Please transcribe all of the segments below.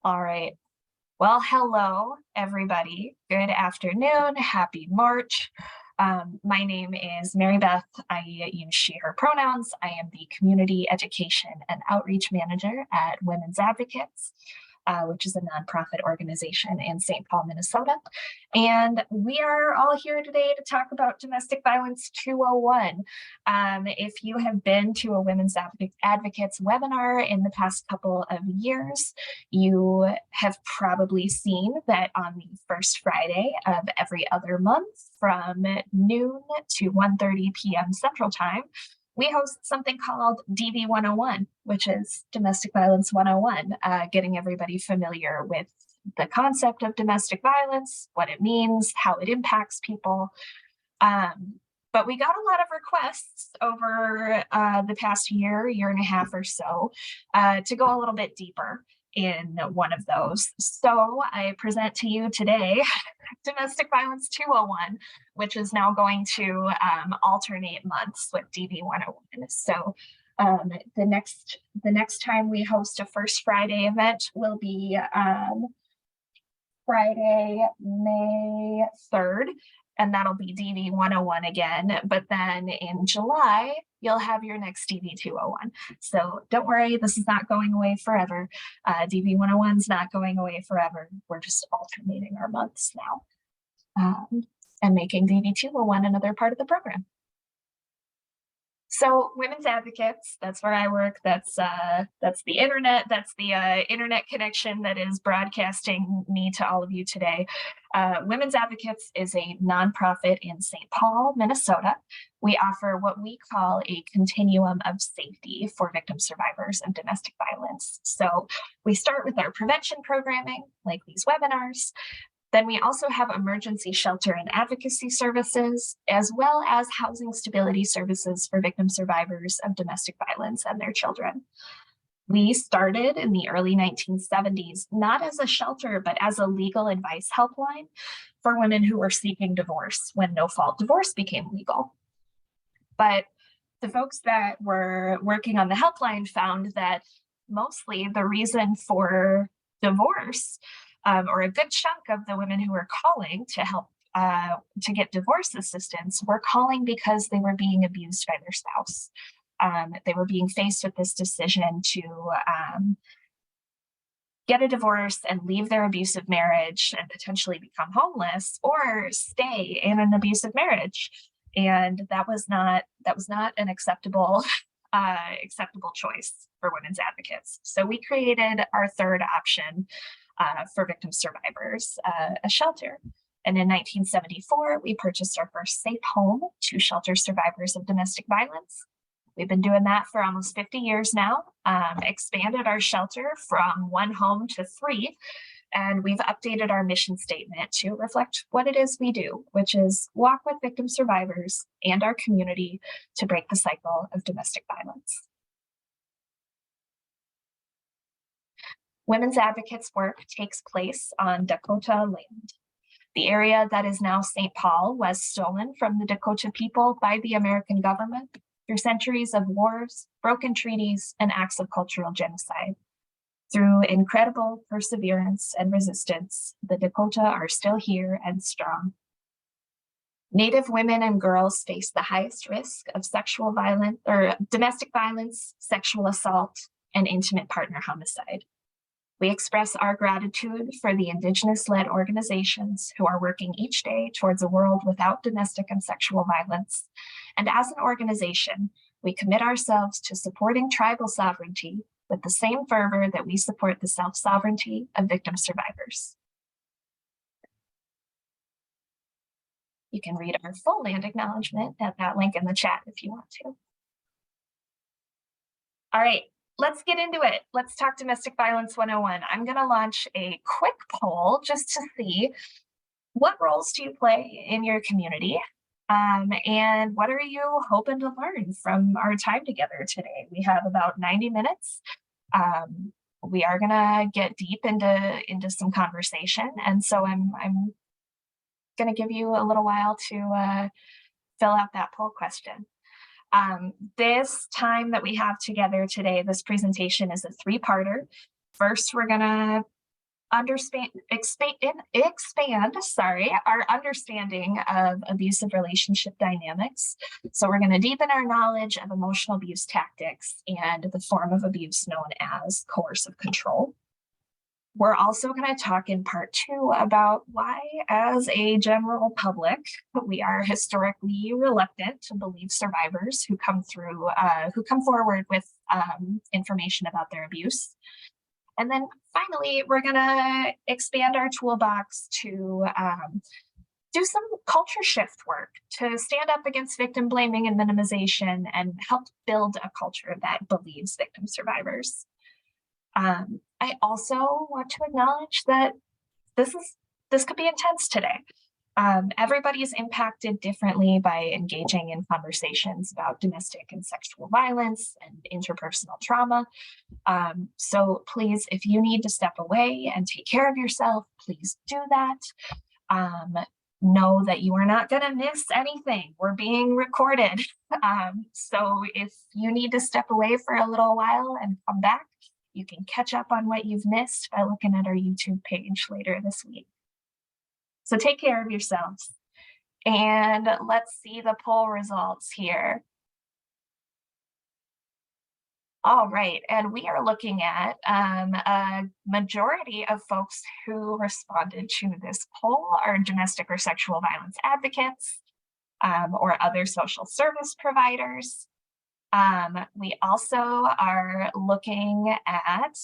All right. Well, hello, everybody. Good afternoon. Happy March. My name is Mary Beth. I use she, her pronouns. I am the Community Education and Outreach Manager at Women's Advocates, which is a nonprofit organization in St. Paul, Minnesota. And we are all here today to talk about Domestic Violence 201. If you have been to a Women's Advocates webinar in the past couple of years, you have probably seen that on the first Friday of every other month from noon to 1:30 p.m. Central Time, we host something called DV 101, which is Domestic Violence 101, getting everybody familiar with the concept of domestic violence, what it means, how it impacts people. But we got a lot of requests over the past year and a half or so to go a little bit deeper in one of those. So I present to you today Domestic Violence 201, which is now going to alternate months with DV 101. So the next time we host a First Friday event will be Friday, May 3rd, and that'll be DV 101 again. But then in July, you'll have your next DV 201. So don't worry, this is not going away forever. DV 101 is not going away forever. We're just alternating our months now and making DV 201 another part of the program. So Women's Advocates, that's where I work. That's the internet. That's the internet connection that is broadcasting me to all of you today. Women's Advocates is a nonprofit in St. Paul, Minnesota. We offer what we call a continuum of safety for victim survivors of domestic violence. So we start with our prevention programming, like these webinars. Then we also have emergency shelter and advocacy services, as well as housing stability services for victim survivors of domestic violence and their children. We started in the early 1970s, not as a shelter, but as a legal advice helpline for women who were seeking divorce when no-fault divorce became legal. But the folks that were working on the helpline found that mostly the reason for divorce, or a good chunk of the women who were calling to help to get divorce assistance were calling because they were being abused by their spouse. They were being faced with this decision to get a divorce and leave their abusive marriage and potentially become homeless, or stay in an abusive marriage. And that was not an acceptable choice for women's advocates. So we created our third option for victim survivors, a shelter. And in 1974, we purchased our first safe home to shelter survivors of domestic violence. We've been doing that for almost 50 years now, expanded our shelter from 1 home to 3, and we've updated our mission statement to reflect what it is we do, which is walk with victim survivors and our community to break the cycle of domestic violence. Women's Advocates work takes place on Dakota land. The area that is now St. Paul was stolen from the Dakota people by the American government through centuries of wars, broken treaties, and acts of cultural genocide. Through incredible perseverance and resistance, the Dakota are still here and strong. Native women and girls face the highest risk of sexual violence or domestic violence, sexual assault, and intimate partner homicide. We express our gratitude for the Indigenous-led organizations who are working each day towards a world without domestic and sexual violence. And as an organization, we commit ourselves to supporting tribal sovereignty with the same fervor that we support the self-sovereignty of victim survivors. You can read our full land acknowledgement at that link in the chat if you want to. All right. Let's get into it. Let's talk Domestic Violence 101. I'm going to launch a quick poll just to see what roles do you play in your community, and what are you hoping to learn from our time together today? We have about 90 minutes. We are going to get deep into some conversation, and so I'm going to give you a little while to fill out that poll question. This time that we have together today, this presentation is a 3-parter. First, we're going to expand our understanding of abusive relationship dynamics. So we're going to deepen our knowledge of emotional abuse tactics and the form of abuse known as coercive control. We're also going to talk in part 2 about why, as a general public, we are historically reluctant to believe survivors who come forward with information about their abuse. And then finally, we're going to expand our toolbox to do some culture shift work to stand up against victim blaming and minimization and help build a culture that believes victim survivors. I also want to acknowledge that this could be intense today. Everybody's impacted differently by engaging in conversations about domestic and sexual violence and interpersonal trauma. So please, if you need to step away and take care of yourself, please do that. Know that you are not going to miss anything. We're being recorded. So if you need to step away for a little while and come back, you can catch up on what you've missed by looking at our YouTube page later this week. So take care of yourselves. And let's see the poll results here. All right, and we are looking at a majority of folks who responded to this poll are domestic or sexual violence advocates or other social service providers. We also are looking at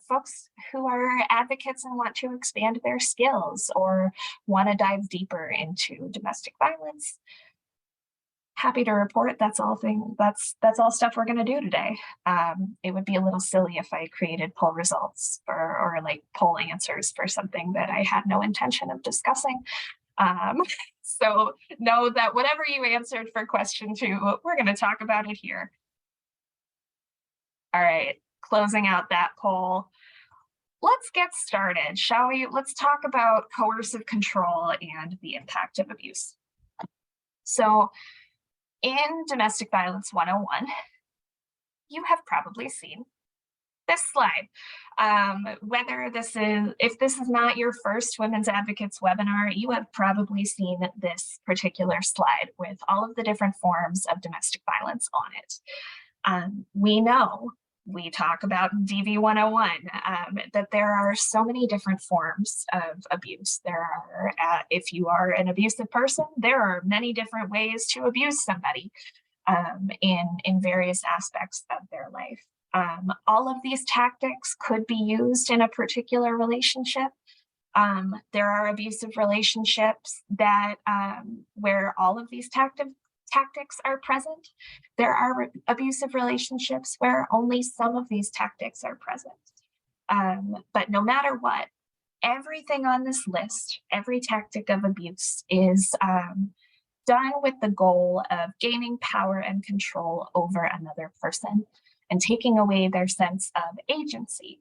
folks who are advocates and want to expand their skills or want to dive deeper into domestic violence. Happy to report that's all stuff we're going to do today. It would be a little silly if I created poll results or like poll answers for something that I had no intention of discussing. So know that whatever you answered for question 2, we're going to talk about it here. All right, closing out that poll. Let's get started, shall we? Let's talk about coercive control and the impact of abuse. So in Domestic Violence 101, you have probably seen this slide. If this is not your first Women's Advocates webinar, you have probably seen this particular slide with all of the different forms of domestic violence on it. We talk about DV 101, that there are so many different forms of abuse. There are, if you are an abusive person, there are many different ways to abuse somebody in various aspects of their life. All of these tactics could be used in a particular relationship. There are abusive relationships that where all of these tactics are present. There are abusive relationships where only some of these tactics are present. But no matter what, everything on this list, every tactic of abuse is done with the goal of gaining power and control over another person and taking away their sense of agency.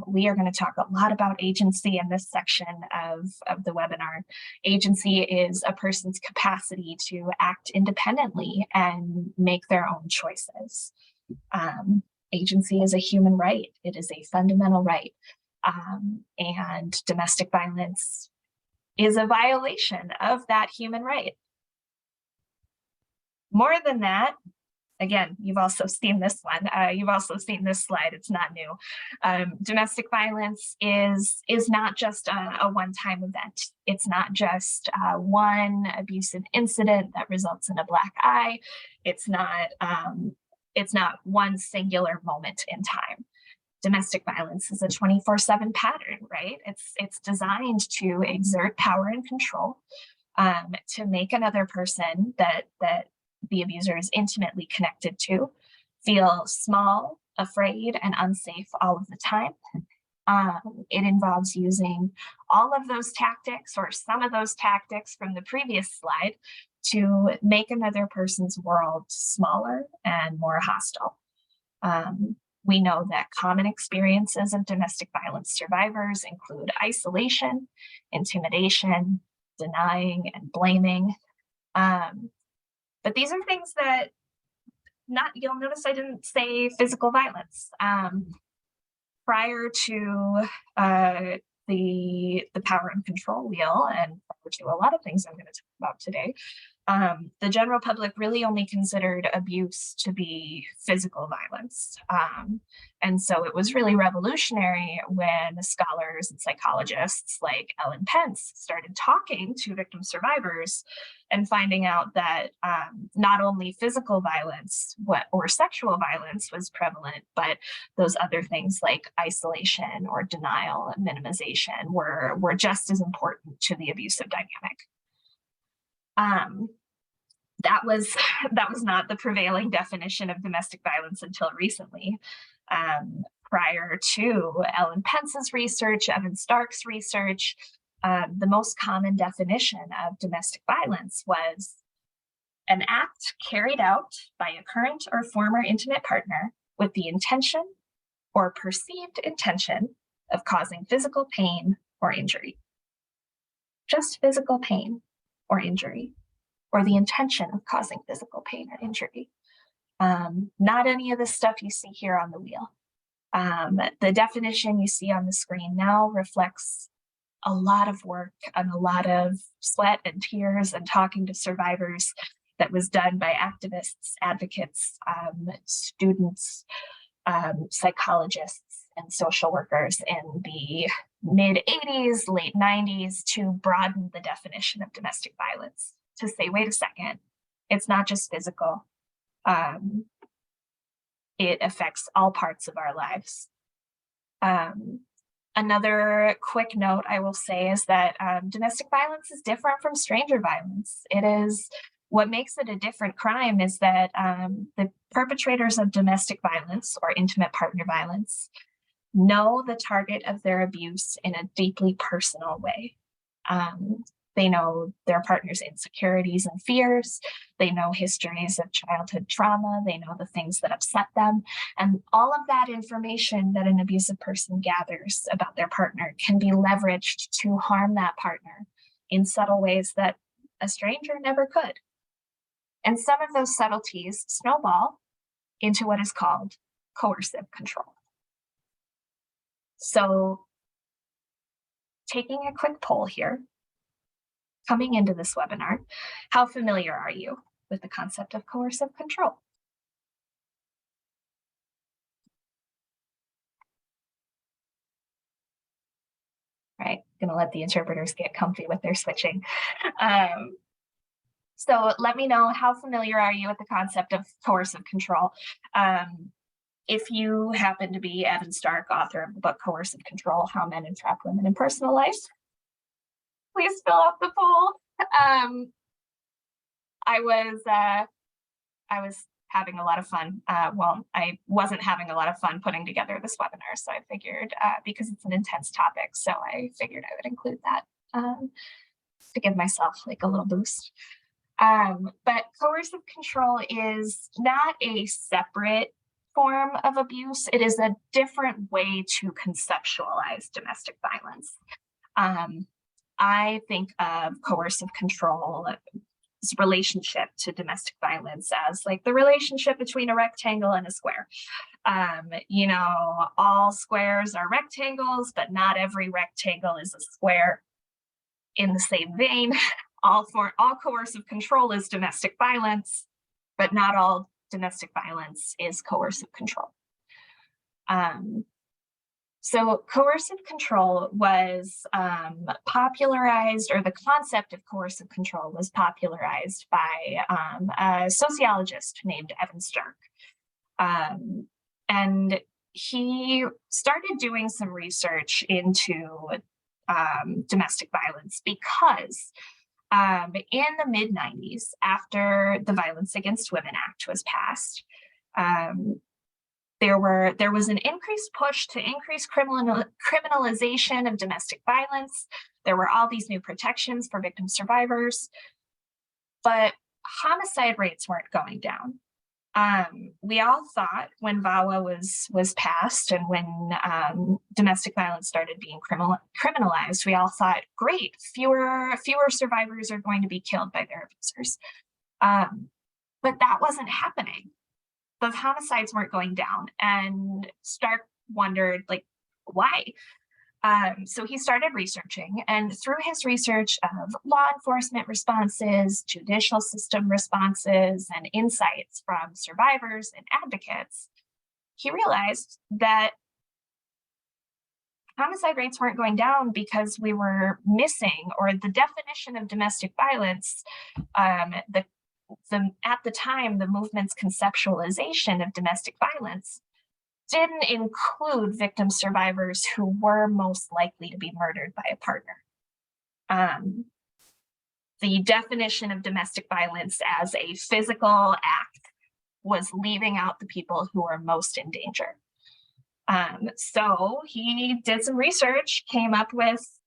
We are going to talk a lot about agency in this section of the webinar. Agency is a person's capacity to act independently and make their own choices. Agency is a human right. It is a fundamental right. And domestic violence is a violation of that human right. More than that, again, you've also seen this one. You've also seen this slide. It's not new. Domestic violence is not just a one-time event. It's not just one abusive incident that results in a black eye. It's not one singular moment in time. Domestic violence is a 24/7 pattern, right? It's designed to exert power and control, to make another person that the abuser is intimately connected to feel small, afraid, and unsafe all of the time. It involves using all of those tactics or some of those tactics from the previous slide to make another person's world smaller and more hostile. We know that common experiences of domestic violence survivors include isolation, intimidation, denying, and blaming. But these are things that you'll notice I didn't say physical violence. prior to the power and control wheel, and prior to a lot of things I'm going to talk about today, the general public really only considered abuse to be physical violence. And so it was really revolutionary when scholars and psychologists like Ellen Pence started talking to victim survivors and finding out that not only physical violence or sexual violence was prevalent, but those other things like isolation or denial and minimization were just as important to the abusive dynamic. That was not the prevailing definition of domestic violence until recently. Prior to Ellen Pence's research, Evan Stark's research, the most common definition of domestic violence was an act carried out by a current or former intimate partner with the intention or perceived intention of causing physical pain or injury. Just physical pain or injury, or the intention of causing physical pain or injury. Not any of the stuff you see here on the wheel. The definition you see on the screen now reflects a lot of work and a lot of sweat and tears and talking to survivors that was done by activists, advocates, students, psychologists, and social workers in the mid-'80s, late '90s to broaden the definition of domestic violence, to say, wait a second, it's not just physical. It affects all parts of our lives. Another quick note I will say is that domestic violence is different from stranger violence. What makes it a different crime is that the perpetrators of domestic violence or intimate partner violence know the target of their abuse in a deeply personal way. They know their partner's insecurities and fears. They know histories of childhood trauma. They know the things that upset them. And all of that information that an abusive person gathers about their partner can be leveraged to harm that partner in subtle ways that a stranger never could. And some of those subtleties snowball into what is called coercive control. So, taking a quick poll here, coming into this webinar, how familiar are you with the concept of coercive control? All right, gonna let the interpreters get comfy with their switching. So let me know, how familiar are you with the concept of coercive control? If you happen to be Evan Stark, author of the book Coercive Control, How Men Entrap Women in Personal Life, please fill out the poll. I was having a lot of fun. Well, I wasn't having a lot of fun putting together this webinar, so I figured, because it's an intense topic, so I figured I would include that to give myself like a little boost. But coercive control is not a separate form of abuse. It is a different way to conceptualize domestic violence. I think of coercive control's relationship to domestic violence as like the relationship between a rectangle and a square. All squares are rectangles, but not every rectangle is a square. In the same vein, all coercive control is domestic violence, but not all domestic violence is coercive control. So coercive control was popularized, or the concept of coercive control was popularized by a sociologist named Evan Stark. And he started doing some research into domestic violence because in the mid-'90s, after the Violence Against Women Act was passed, there was an increased push to increase criminalization of domestic violence. There were all these new protections for victim survivors, but homicide rates weren't going down. We all thought when VAWA was passed and when domestic violence started being criminalized, we all thought, great, fewer survivors are going to be killed by their abusers. But that wasn't happening. The homicides weren't going down. And Stark wondered, like, Why? So he started researching, and through his research of law enforcement responses, judicial system responses, and insights from survivors and advocates, he realized that homicide rates weren't going down because we were missing, or the definition of domestic violence, at the time, the movement's conceptualization of domestic violence didn't include victim survivors who were most likely to be murdered by a partner. The definition of domestic violence as a physical act was leaving out the people who are most in danger. So he did some research, came up with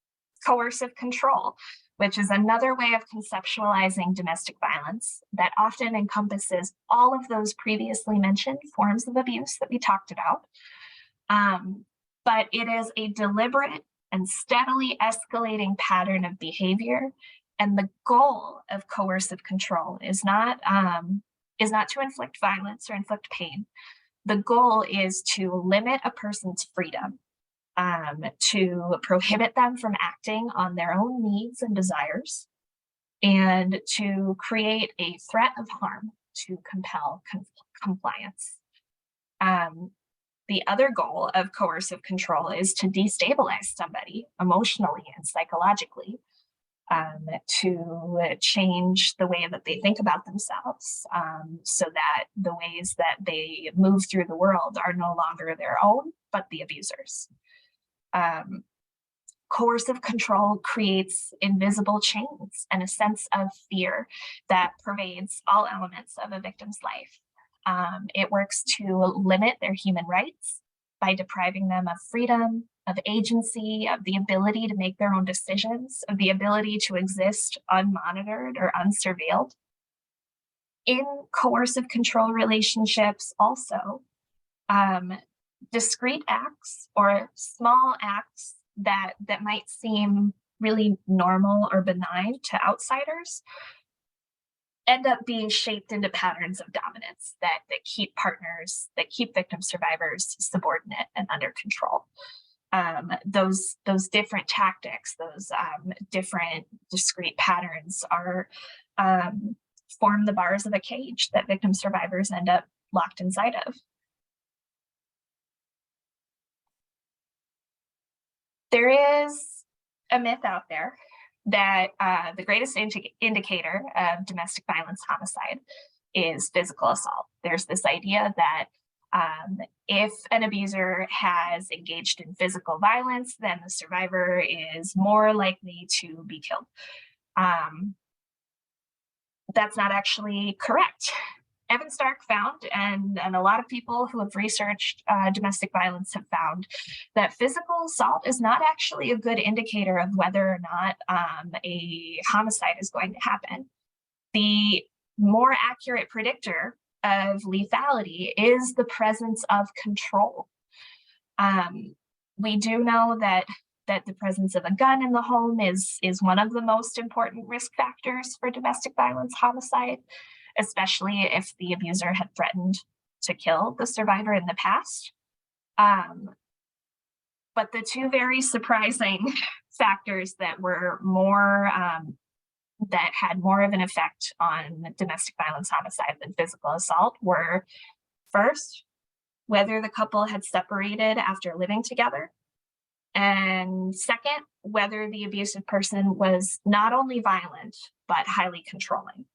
coercive control, which is another way of conceptualizing domestic violence that often encompasses all of those previously mentioned forms of abuse that we talked about. But it is a deliberate and steadily escalating pattern of behavior. And the goal of coercive control is not to inflict violence or inflict pain. The goal is to limit a person's freedom, to prohibit them from acting on their own needs and desires, and to create a threat of harm to compel compliance. The other goal of coercive control is to destabilize somebody emotionally and psychologically, to change the way that they think about themselves, so that the ways that they move through the world are no longer their own, but the abuser's. Coercive control creates invisible chains and a sense of fear that pervades all elements of a victim's life. It works to limit their human rights by depriving them of freedom, of agency, of the ability to make their own decisions, of the ability to exist unmonitored or unsurveilled. In coercive control relationships also, discrete acts or small acts that might seem really normal or benign to outsiders end up being shaped into patterns of dominance that keep victim survivors subordinate and under control. Those different tactics, those different discrete patterns are form the bars of a cage that victim survivors end up locked inside of. There is a myth out there that the greatest indicator of domestic violence homicide is physical assault. There's this idea that if an abuser has engaged in physical violence, then the survivor is more likely to be killed. That's not actually correct. Evan Stark found, and a lot of people who have researched domestic violence have found, that physical assault is not actually a good indicator of whether or not a homicide is going to happen. The more accurate predictor of lethality is the presence of control. We do know that the presence of a gun in the home is one of the most important risk factors for domestic violence homicide, especially if the abuser had threatened to kill the survivor in the past. But the two very surprising factors that were more that had more of an effect on domestic violence homicide than physical assault were, first, whether the couple had separated after living together, and second, whether the abusive person was not only violent, but highly controlling.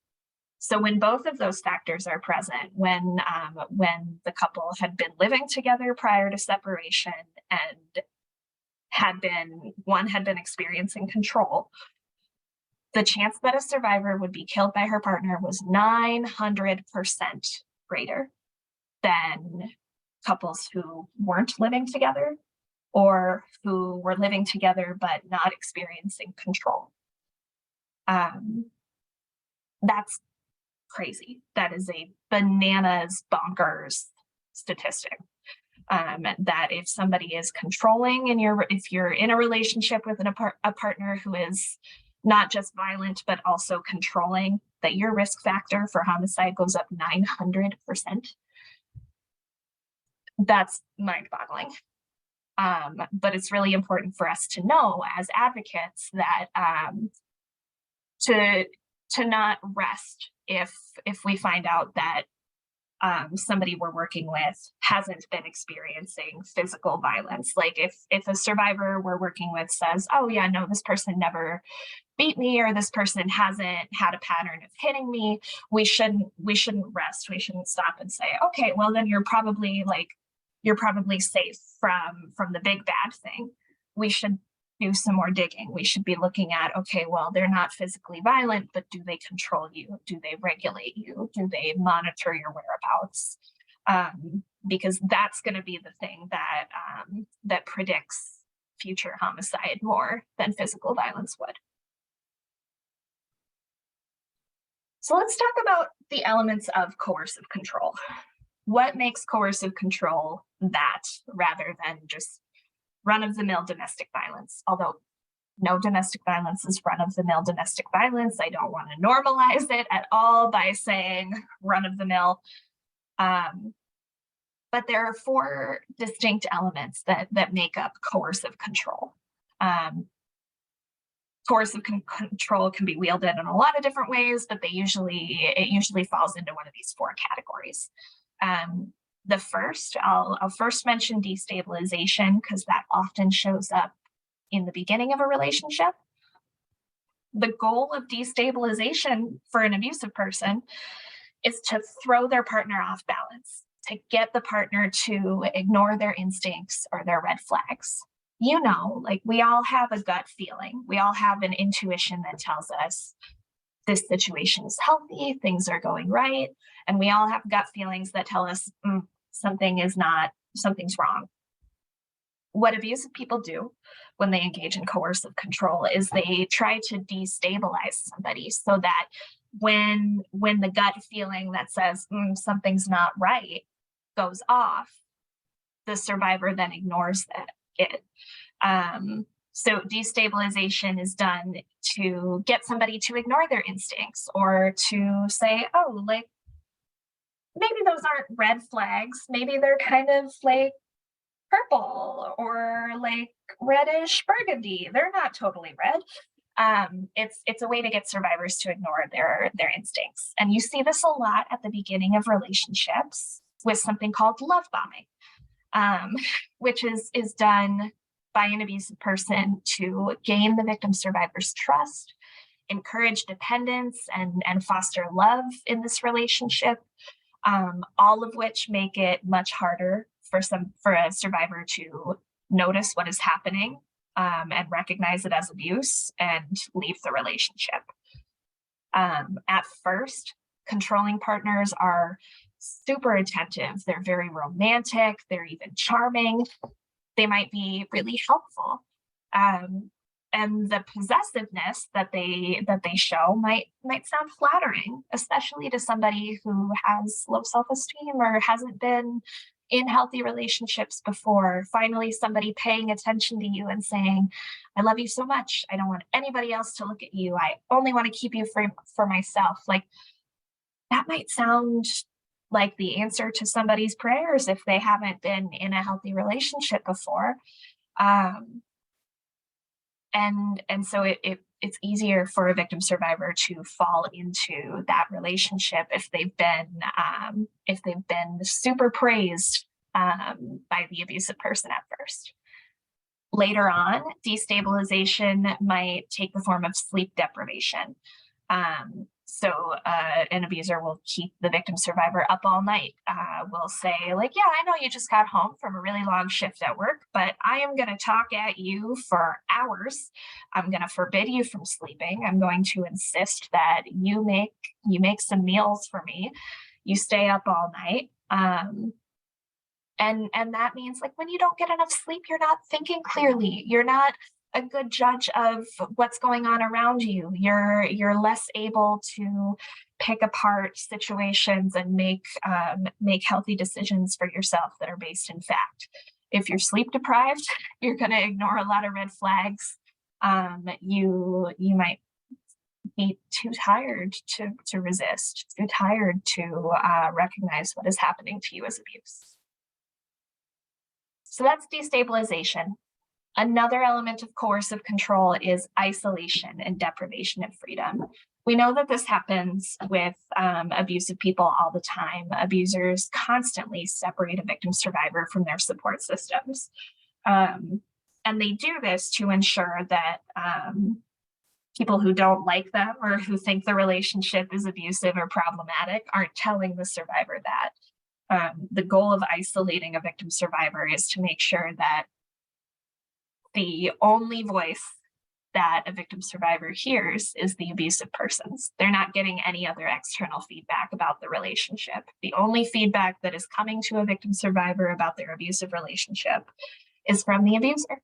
So when both of those factors are present, when the couple had been living together prior to separation and one had been experiencing control, the chance that a survivor would be killed by her partner was 900% greater than couples who weren't living together or who were living together but not experiencing control. That's crazy. That is a bananas bonkers statistic. That if somebody is controlling and if you're in a relationship with a partner who is not just violent but also controlling, that your risk factor for homicide goes up 900%. That's mind-boggling. But it's really important for us to know as advocates that to not rest if we find out that somebody we're working with hasn't been experiencing physical violence. Like if a survivor we're working with says, oh yeah, no, this person never beat me, or this person hasn't had a pattern of hitting me, we shouldn't rest. We shouldn't stop and say, okay, well then you're probably safe from the big bad thing. We should do some more digging. We should be looking at, okay, well, they're not physically violent, but do they control you? Do they regulate you? Do they monitor your whereabouts? Because that's going to be the thing that predicts future homicide more than physical violence would. So let's talk about the elements of coercive control. What makes coercive control that, rather than just run-of-the-mill domestic violence? Although no domestic violence is run-of-the-mill domestic violence. I don't want to normalize it at all by saying run-of-the-mill. But there are 4 distinct elements that make up coercive control. Coercive control can be wielded in a lot of different ways, but it usually falls into one of these 4 categories. The first, I'll first mention destabilization, because that often shows up in the beginning of a relationship. The goal of destabilization for an abusive person is to throw their partner off balance, to get the partner to ignore their instincts or their red flags. You know, like we all have a gut feeling. We all have an intuition that tells us this situation is healthy, things are going right. And we all have gut feelings that tell us something's wrong. What abusive people do when they engage in coercive control is they try to destabilize somebody, so that when the gut feeling that says something's not right goes off, the survivor then ignores it. So destabilization is done to get somebody to ignore their instincts, or to say, oh, like, maybe those aren't red flags. Maybe they're kind of like purple or like reddish burgundy. They're not totally red. It's a way to get survivors to ignore their instincts. And you see this a lot at the beginning of relationships with something called love bombing, which is done by an abusive person to gain the victim survivor's trust, encourage dependence, and foster love in this relationship, all of which make it much harder for a survivor to notice what is happening, and recognize it as abuse and leave the relationship. At first, controlling partners are super attentive. They're very romantic. They're even charming. They might be really helpful. And the possessiveness that they show might sound flattering, especially to somebody who has low self-esteem or hasn't been in healthy relationships before. Finally, somebody paying attention to you and saying, I love you so much. I don't want anybody else to look at you. I only want to keep you for myself. Like, that might sound like the answer to somebody's prayers if they haven't been in a healthy relationship before. And so it's easier for a victim survivor to fall into that relationship if they've been super praised by the abusive person at first. Later on, destabilization might take the form of sleep deprivation. So an abuser will keep the victim survivor up all night. Will say, like, yeah, I know you just got home from a really long shift at work, but I am going to talk at you for hours. I'm going to forbid you from sleeping. I'm going to insist that you make some meals for me. You stay up all night. And that means, like, when you don't get enough sleep, you're not thinking clearly. You're not a good judge of what's going on around you. You're less able to pick apart situations and make healthy decisions for yourself that are based in fact. If you're sleep deprived, you're going to ignore a lot of red flags. You might be too tired to resist, too tired to recognize what is happening to you as abuse. So that's destabilization. Another element of coercive control is isolation and deprivation of freedom. We know that this happens with abusive people all the time. Abusers constantly separate a victim survivor from their support systems. And they do this to ensure that people who don't like them or who think the relationship is abusive or problematic aren't telling the survivor that. The goal of isolating a victim survivor is to make sure that the only voice that a victim survivor hears is the abusive person's. They're not getting any other external feedback about the relationship. The only feedback that is coming to a victim survivor about their abusive relationship is from the abuser.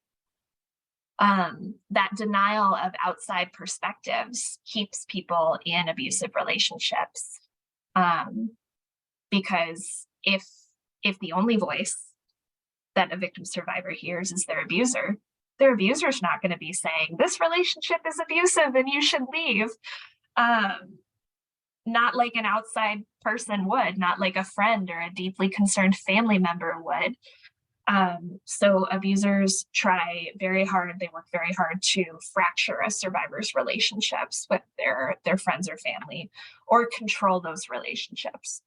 That denial of outside perspectives keeps people in abusive relationships. Because if the only voice that a victim survivor hears is their abuser's not going to be saying, this relationship is abusive and you should leave. Not like an outside person would, not like a friend or a deeply concerned family member would. So abusers try very hard, they work very hard to fracture a survivor's relationships with their friends or family, or control those relationships.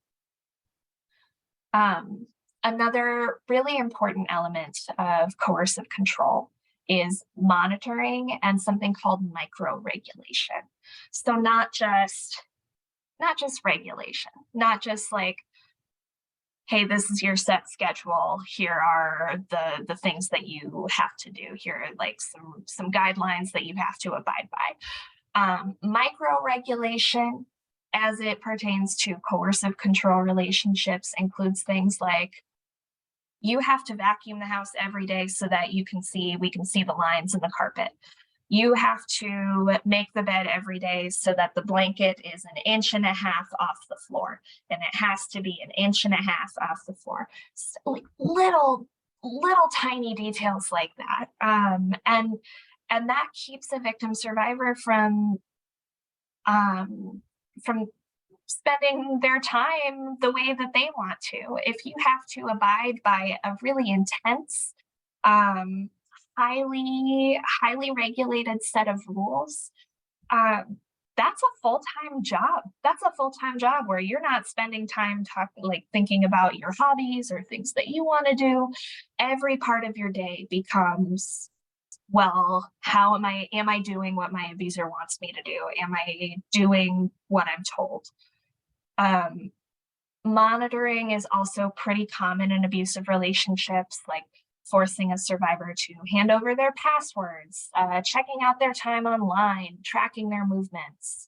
Another really important element of coercive control is monitoring and something called micro-regulation. So not just regulation, not just like, hey, this is your set schedule. Here are the things that you have to do. Here are like some guidelines that you have to abide by. Micro-regulation, as it pertains to coercive control relationships, includes things like, you have to vacuum the house every day so that we can see the lines in the carpet. You have to make the bed every day so that the blanket is 1.5 inches off the floor, and it has to be 1.5 inches off the floor. So like little tiny details like that. And that keeps a victim survivor from spending their time the way that they want to. If you have to abide by a really intense, highly regulated set of rules, that's a full-time job. That's a full-time job where you're not spending time thinking about your hobbies or things that you want to do. Every part of your day becomes, well, how am I doing what my abuser wants me to do? Am I doing what I'm told? Monitoring is also pretty common in abusive relationships, like forcing a survivor to hand over their passwords, checking out their time online, tracking their movements.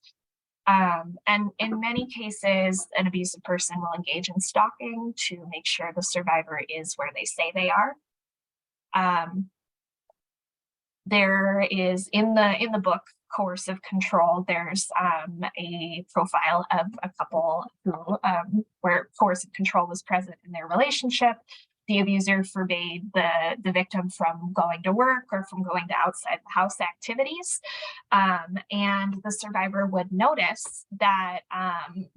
And in many cases, an abusive person will engage in stalking to make sure the survivor is where they say they are. There is in the book Coercive Control, there's a profile of a couple who where coercive control was present in their relationship. The abuser forbade the victim from going to work or from going to outside the house activities. And the survivor would notice that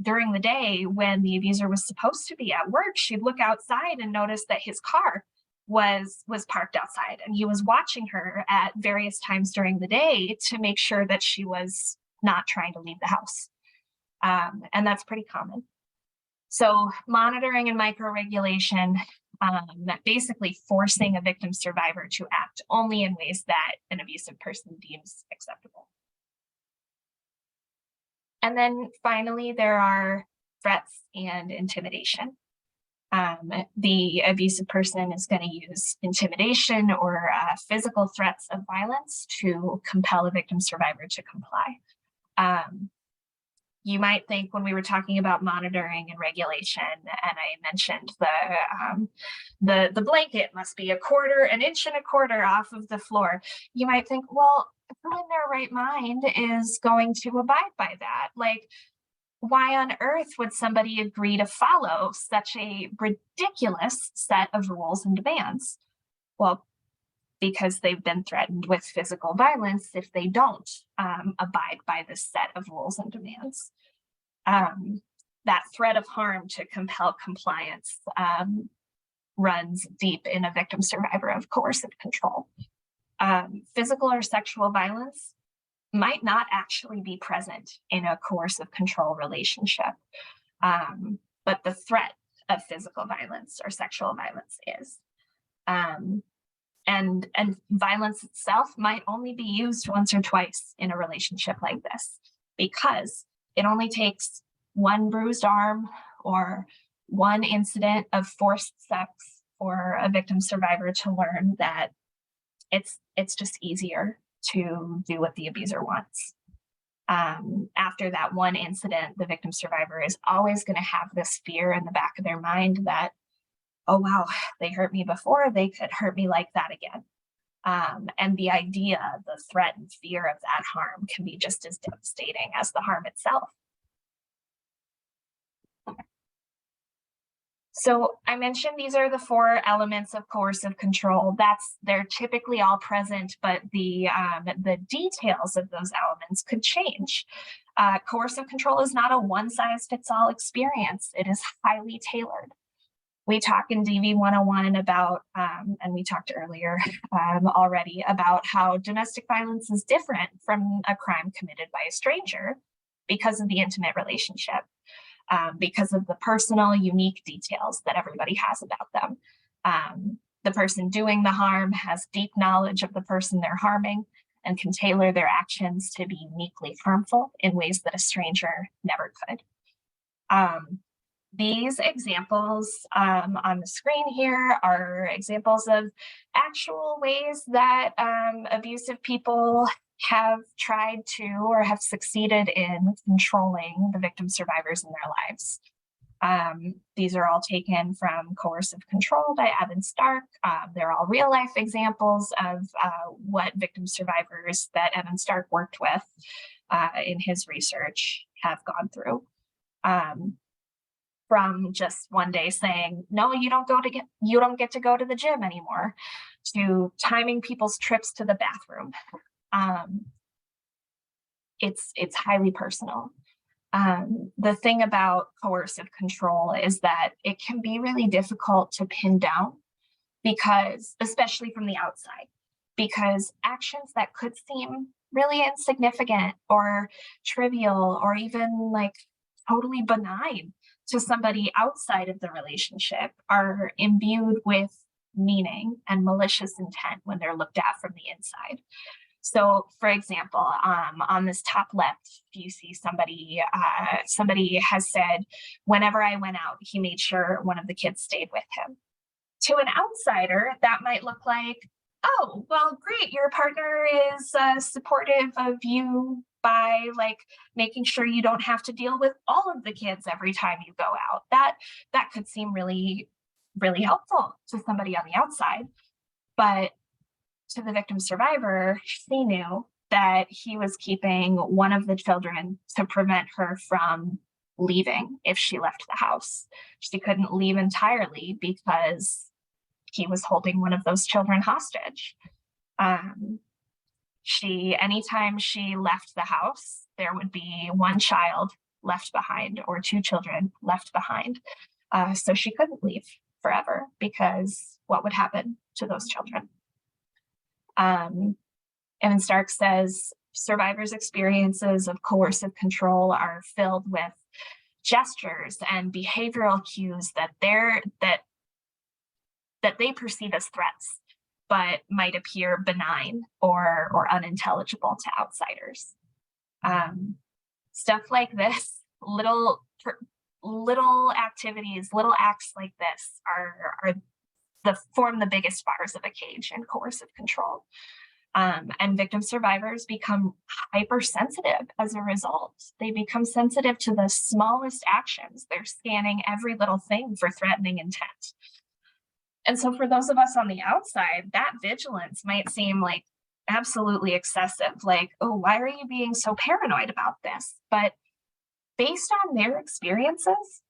during the day when the abuser was supposed to be at work, she'd look outside and notice that his car was parked outside, and he was watching her at various times during the day to make sure that she was not trying to leave the house. And that's pretty common. So monitoring and micro-regulation, basically forcing a victim survivor to act only in ways that an abusive person deems acceptable. And then finally, there are threats and intimidation. The abusive person is going to use intimidation or physical threats of violence to compel a victim survivor to comply. You might think, when we were talking about monitoring and regulation, and I mentioned the blanket must be 1.25 inches off of the floor, you might think, well, who in their right mind is going to abide by that? Like, why on earth would somebody agree to follow such a ridiculous set of rules and demands? Well, because they've been threatened with physical violence if they don't abide by this set of rules and demands. That threat of harm to compel compliance runs deep in a victim survivor of coercive control. Physical or sexual violence might not actually be present in a coercive control relationship, but the threat of physical violence or sexual violence is. And violence itself might only be used once or twice in a relationship like this, because it only takes one bruised arm or one incident of forced sex for a victim survivor to learn that it's just easier to do what the abuser wants. After that one incident, the victim survivor is always going to have this fear in the back of their mind that, oh, wow, they hurt me before, they could hurt me like that again. And the idea, the threat and fear of that harm can be just as devastating as the harm itself. So I mentioned these are the 4 elements of coercive control. They're typically all present, but the details of those elements could change. Coercive control is not a one-size-fits-all experience. It is highly tailored. We talk in DV 101 about, and we talked earlier already, about how domestic violence is different from a crime committed by a stranger because of the intimate relationship. Because of the personal, unique details that everybody has about them. The person doing the harm has deep knowledge of the person they're harming and can tailor their actions to be uniquely harmful in ways that a stranger never could. These examples on the screen here are examples of actual ways that abusive people have tried to or have succeeded in controlling the victim survivors in their lives. These are all taken from Coercive Control by Evan Stark. They're all real life examples of what victim survivors that Evan Stark worked with in his research have gone through. From just one day saying, no, you don't get to go to the gym anymore, to timing people's trips to the bathroom. It's highly personal. The thing about coercive control is that it can be really difficult to pin down, because, especially from the outside, because actions that could seem really insignificant or trivial or even like totally benign to somebody outside of the relationship are imbued with meaning and malicious intent when they're looked at from the inside. So, for example, on this top left, you see somebody has said, whenever I went out, he made sure one of the kids stayed with him. To an outsider, that might look like, oh, well, great, your partner is supportive of you by like making sure you don't have to deal with all of the kids every time you go out. That could seem really, really helpful to somebody on the outside. But to the victim survivor, she knew that he was keeping one of the children to prevent her from leaving if she left the house. She couldn't leave entirely because he was holding one of those children hostage. Anytime she left the house, there would be one child left behind or 2 children left behind. So she couldn't leave forever, because what would happen to those children? Evan Stark says survivors' experiences of coercive control are filled with gestures and behavioral cues that they perceive as threats, but might appear benign or unintelligible to outsiders. Stuff like this, little activities, little acts like this form the biggest bars of a cage in coercive control. And victim survivors become hypersensitive as a result. They become sensitive to the smallest actions. They're scanning every little thing for threatening intent. And so for those of us on the outside, that vigilance might seem like absolutely excessive. Like, oh, why are you being so paranoid about this? But based on their experiences,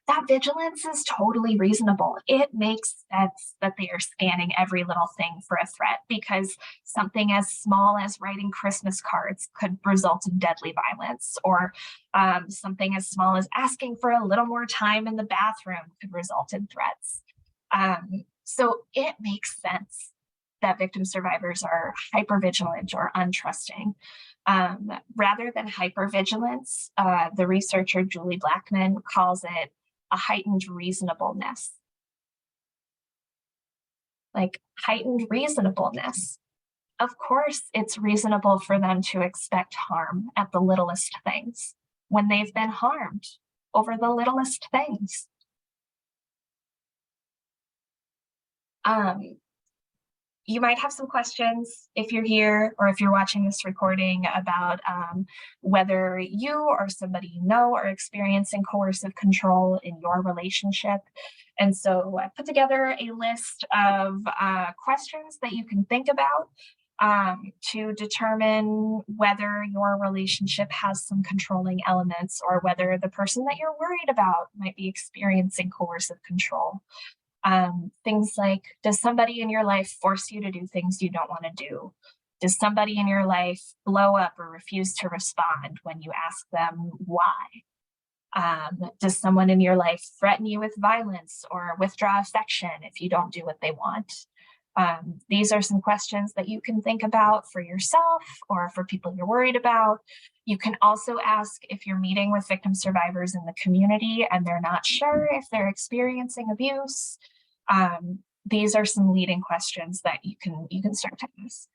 that vigilance is totally reasonable. It makes sense that they are scanning every little thing for a threat, because something as small as writing Christmas cards could result in deadly violence, or something as small as asking for a little more time in the bathroom could result in threats. So it makes sense that victim survivors are hypervigilant or untrusting. Rather than hypervigilance, the researcher Julie Blackman calls it a heightened reasonableness. Like heightened reasonableness. Of course, it's reasonable for them to expect harm at the littlest things when they've been harmed over the littlest things. Um, you might have some questions if you're here or if you're watching this recording about whether you or somebody you know are experiencing coercive control in your relationship. And so I put together a list of questions that you can think about to determine whether your relationship has some controlling elements or whether the person that you're worried about might be experiencing coercive control. Things like, does somebody in your life force you to do things you don't want to do? Does somebody in your life blow up or refuse to respond when you ask them why? Does someone in your life threaten you with violence or withdraw affection if you don't do what they want? These are some questions that you can think about for yourself or for people you're worried about. You can also ask if you're meeting with victim survivors in the community and they're not sure if they're experiencing abuse. These are some leading questions that you can start to ask.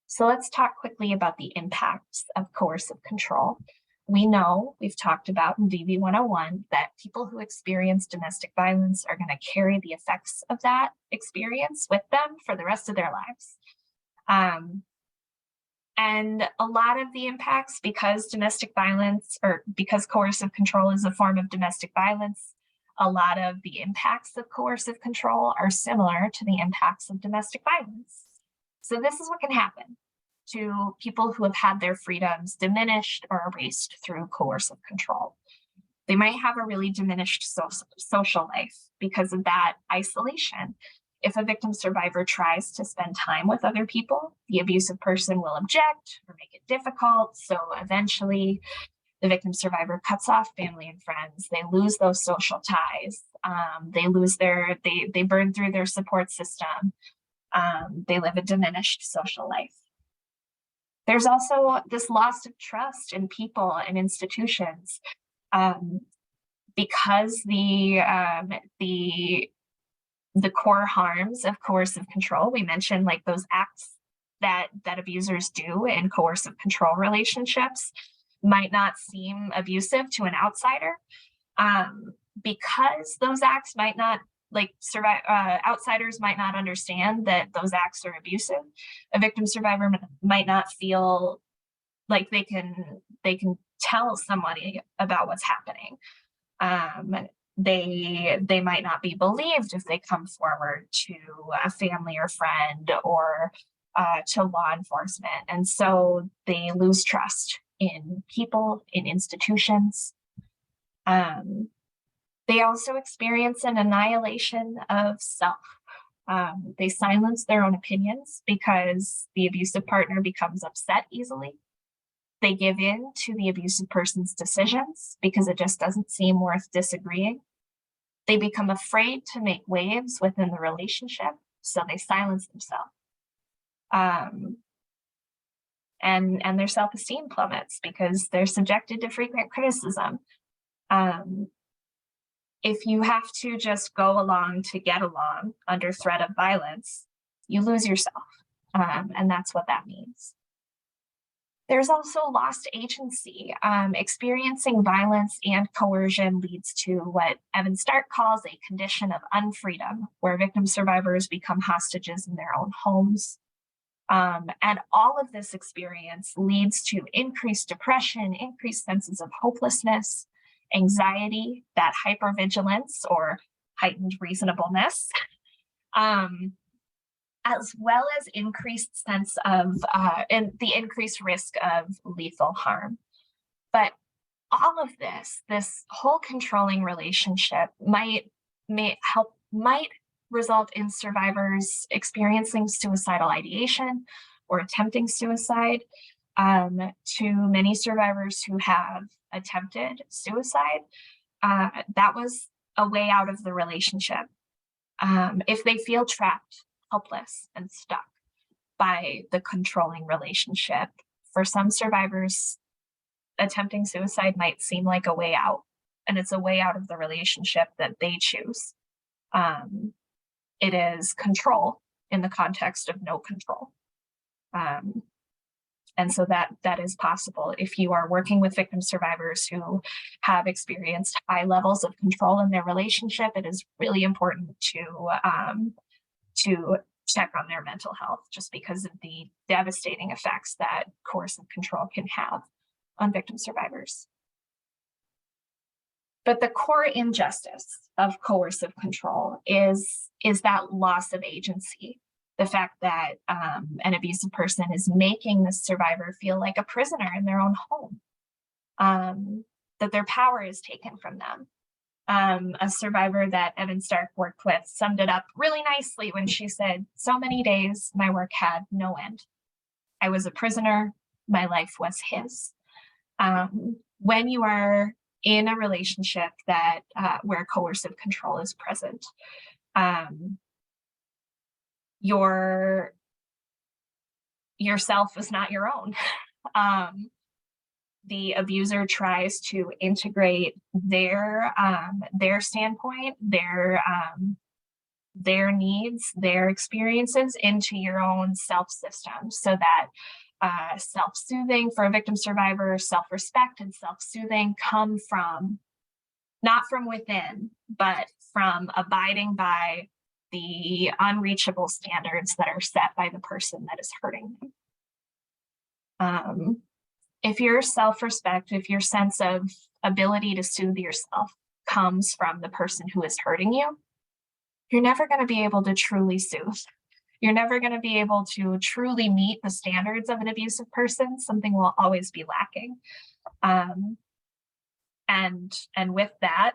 So let's talk quickly about the impacts of coercive control. We know, we've talked about in DV 101, that people who experience domestic violence are going to carry the effects of that experience with them for the rest of their lives. And a lot of the impacts, because domestic violence or because coercive control is a form of domestic violence, a lot of the impacts of coercive control are similar to the impacts of domestic violence. So this is what can happen to people who have had their freedoms diminished or erased through coercive control. They might have a really diminished social life because of that isolation. If a victim survivor tries to spend time with other people, the abusive person will object or make it difficult. So eventually, the victim survivor cuts off family and friends. They lose those social ties. They burn through their support system. They live a diminished social life. There's also this loss of trust in people and institutions because the core harms of coercive control. We mentioned like those acts that abusers do in coercive control relationships might not seem abusive to an outsider because those acts might not outsiders might not understand that those acts are abusive. A victim survivor might not feel like they can tell somebody about what's happening. They might not be believed if they come forward to a family or friend or to law enforcement. And so they lose trust in people, in institutions. They also experience an annihilation of self. They silence their own opinions because the abusive partner becomes upset easily. They give in to the abusive person's decisions because it just doesn't seem worth disagreeing. They become afraid to make waves within the relationship, so they silence themselves. And their self-esteem plummets because they're subjected to frequent criticism. If you have to just go along to get along under threat of violence, you lose yourself. And that's what that means. There's also lost agency. Experiencing violence and coercion leads to what Evan Stark calls a condition of unfreedom, where victim survivors become hostages in their own homes. And all of this experience leads to increased depression, increased senses of hopelessness, anxiety, that hypervigilance or heightened reasonableness, as well as increased sense of and the increased risk of lethal harm. But all of this whole controlling relationship might result in survivors experiencing suicidal ideation or attempting suicide. To many survivors who have attempted suicide, that was a way out of the relationship. If they feel trapped, helpless, and stuck by the controlling relationship, for some survivors, attempting suicide might seem like a way out, and it's a way out of the relationship that they choose. It is control in the context of no control. And so that is possible. If you are working with victim survivors who have experienced high levels of control in their relationship, it is really important to check on their mental health, just because of the devastating effects that coercive control can have on victim survivors. But the core injustice of coercive control is that loss of agency. The fact that an abusive person is making the survivor feel like a prisoner in their own home, that their power is taken from them. A survivor that Evan Stark worked with summed it up really nicely when she said, "So many days my work had no end. I was a prisoner, my life was his." When you are in a relationship that where coercive control is present, yourself is not your own. The abuser tries to integrate their standpoint, their needs, their experiences into your own self-system, so that self-soothing for a victim survivor, self-respect and self-soothing come from, not from within, but from abiding by the unreachable standards that are set by the person that is hurting them. If your self-respect, if your sense of ability to soothe yourself comes from the person who is hurting you, you're never going to be able to truly soothe. You're never going to be able to truly meet the standards of an abusive person. Something will always be lacking. And with that,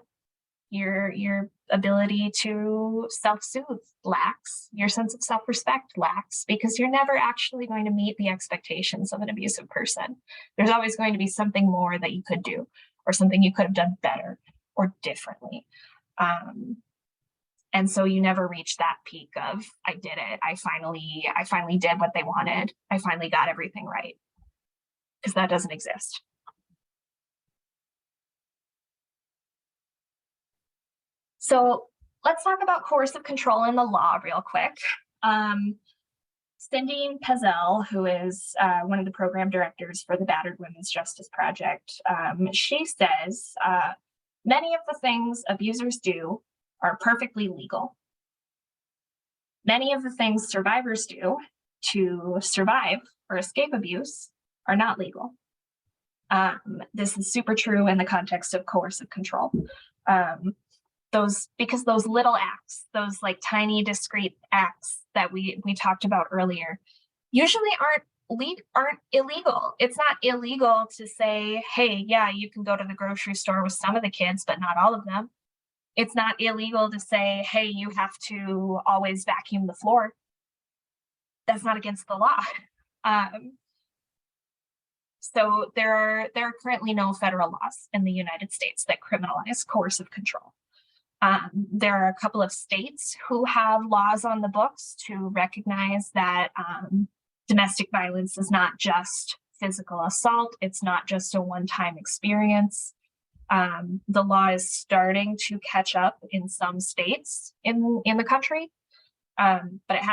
your ability to self-soothe lacks. Your sense of self-respect lacks, because you're never actually going to meet the expectations of an abusive person. There's always going to be something more that you could do, or something you could have done better or differently. And so you never reach that peak of, I did it. I finally did what they wanted. I finally got everything right, because that doesn't exist. So let's talk about coercive control in the law real quick. Cindy Pezel, who is one of the program directors for the Battered Women's Justice Project, she says, many of the things abusers do are perfectly legal. Many of the things survivors do to survive or escape abuse are not legal. This is super true in the context of coercive control. Because those little acts, those like tiny discrete acts that we talked about earlier, usually aren't illegal. It's not illegal to say, hey, yeah, you can go to the grocery store with some of the kids, but not all of them. It's not illegal to say, hey, you have to always vacuum the floor. That's not against the law. So there are currently no federal laws in the United States that criminalize coercive control. There are a couple of states who have laws on the books to recognize that domestic violence is not just physical assault. It's not just a one-time experience. The law is starting to catch up in some states in the country, but it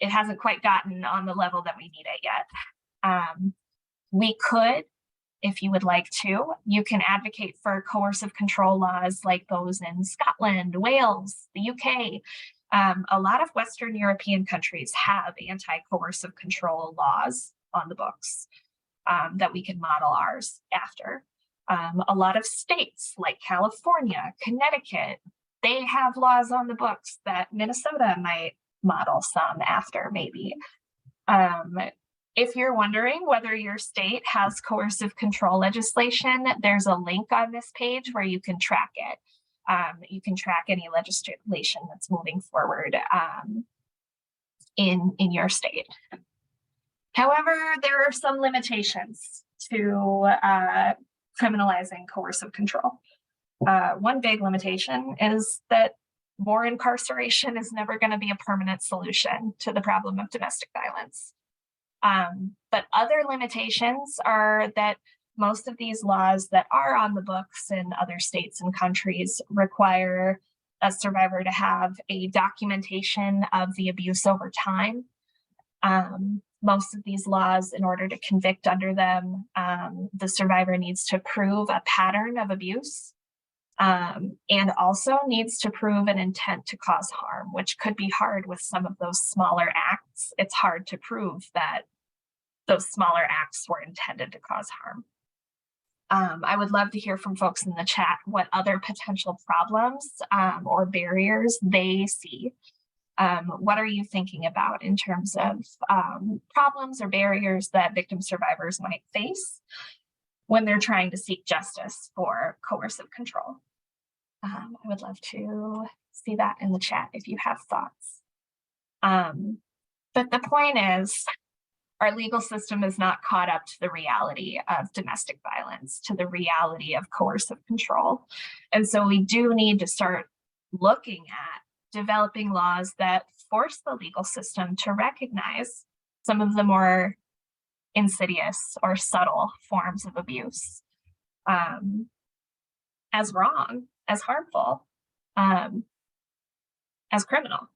hasn't quite gotten on the level that we need it yet. We could, if you would like to, you can advocate for coercive control laws like those in Scotland, Wales, the UK. A lot of Western European countries have anti-coercive control laws on the books that we can model ours after. A lot of states like California, Connecticut, they have laws on the books that Minnesota might model some after, maybe. If you're wondering whether your state has coercive control legislation, there's a link on this page where you can track it. You can track any legislation that's moving forward in your state. However, there are some limitations to criminalizing coercive control. One big limitation is that more incarceration is never going to be a permanent solution to the problem of domestic violence. But other limitations are that most of these laws that are on the books in other states and countries require a survivor to have a documentation of the abuse over time. Most of these laws, in order to convict under them, the survivor needs to prove a pattern of abuse, and also needs to prove an intent to cause harm, which could be hard with some of those smaller acts. It's hard to prove that those smaller acts were intended to cause harm. I would love to hear from folks in the chat what other potential problems or barriers they see. What are you thinking about in terms of problems or barriers that victim survivors might face when they're trying to seek justice for coercive control? I would love to see that in the chat if you have thoughts. But the point is, our legal system is not caught up to the reality of domestic violence, to the reality of coercive control. And so we do need to start looking at developing laws that force the legal system to recognize some of the more insidious or subtle forms of abuse as wrong, as harmful, as criminal.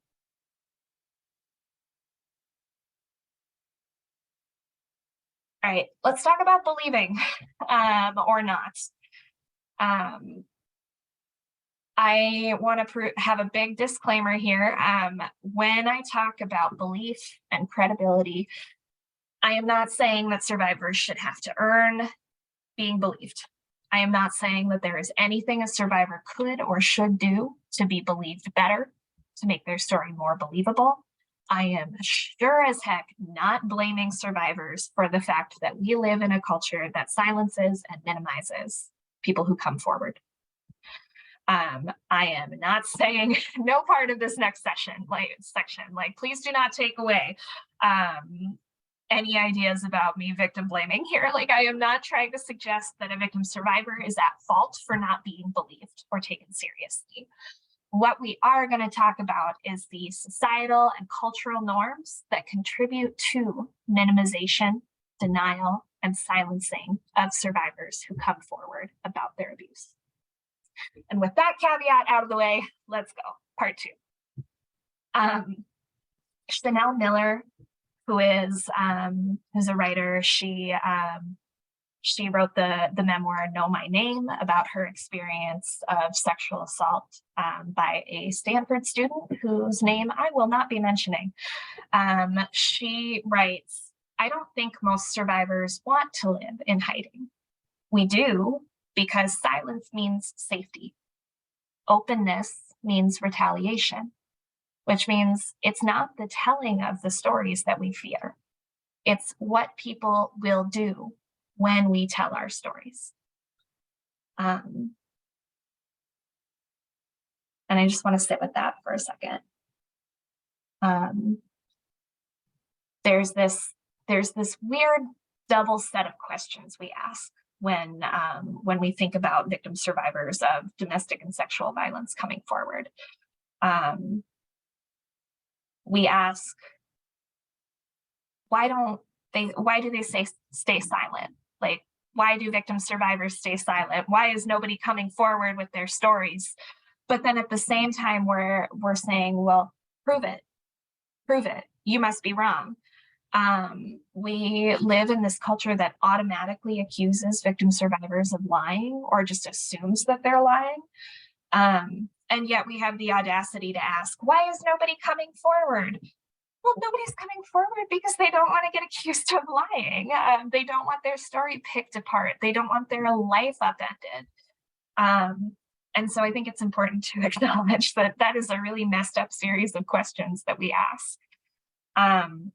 All right, let's talk about believing or not. I want to have a big disclaimer here. When I talk about belief and credibility, I am not saying that survivors should have to earn being believed. I am not saying that there is anything a survivor could or should do to be believed better, to make their story more believable. I am sure as heck not blaming survivors for the fact that we live in a culture that silences and minimizes people who come forward. I am not saying no part of this next section, please do not take away any ideas about me victim blaming here. I am not trying to suggest that a victim survivor is at fault for not being believed or taken seriously. What we are going to talk about is the societal and cultural norms that contribute to minimization, denial, and silencing of survivors who come forward about their abuse. And with that caveat out of the way, let's go. Part 2. Chanel Miller, who's a writer, she wrote the memoir Know My Name about her experience of sexual assault by a Stanford student whose name I will not be mentioning. She writes, I don't think most survivors want to live in hiding. We do because silence means safety. Openness means retaliation, which means it's not the telling of the stories that we fear. It's what people will do when we tell our stories. And I just want to sit with that for a second. There's this weird double set of questions we ask when we think about victim survivors of domestic and sexual violence coming forward. We ask, why do they stay silent? Why do victim survivors stay silent? Why is nobody coming forward with their stories? But then at the same time, we're saying, well, prove it. You must be wrong. We live in this culture that automatically accuses victim survivors of lying or just assumes that they're lying. And yet we have the audacity to ask, why is nobody coming forward? Well, nobody's coming forward because they don't want to get accused of lying. They don't want their story picked apart. They don't want their life upended. And so I think it's important to acknowledge that that is a really messed up series of questions that we ask. And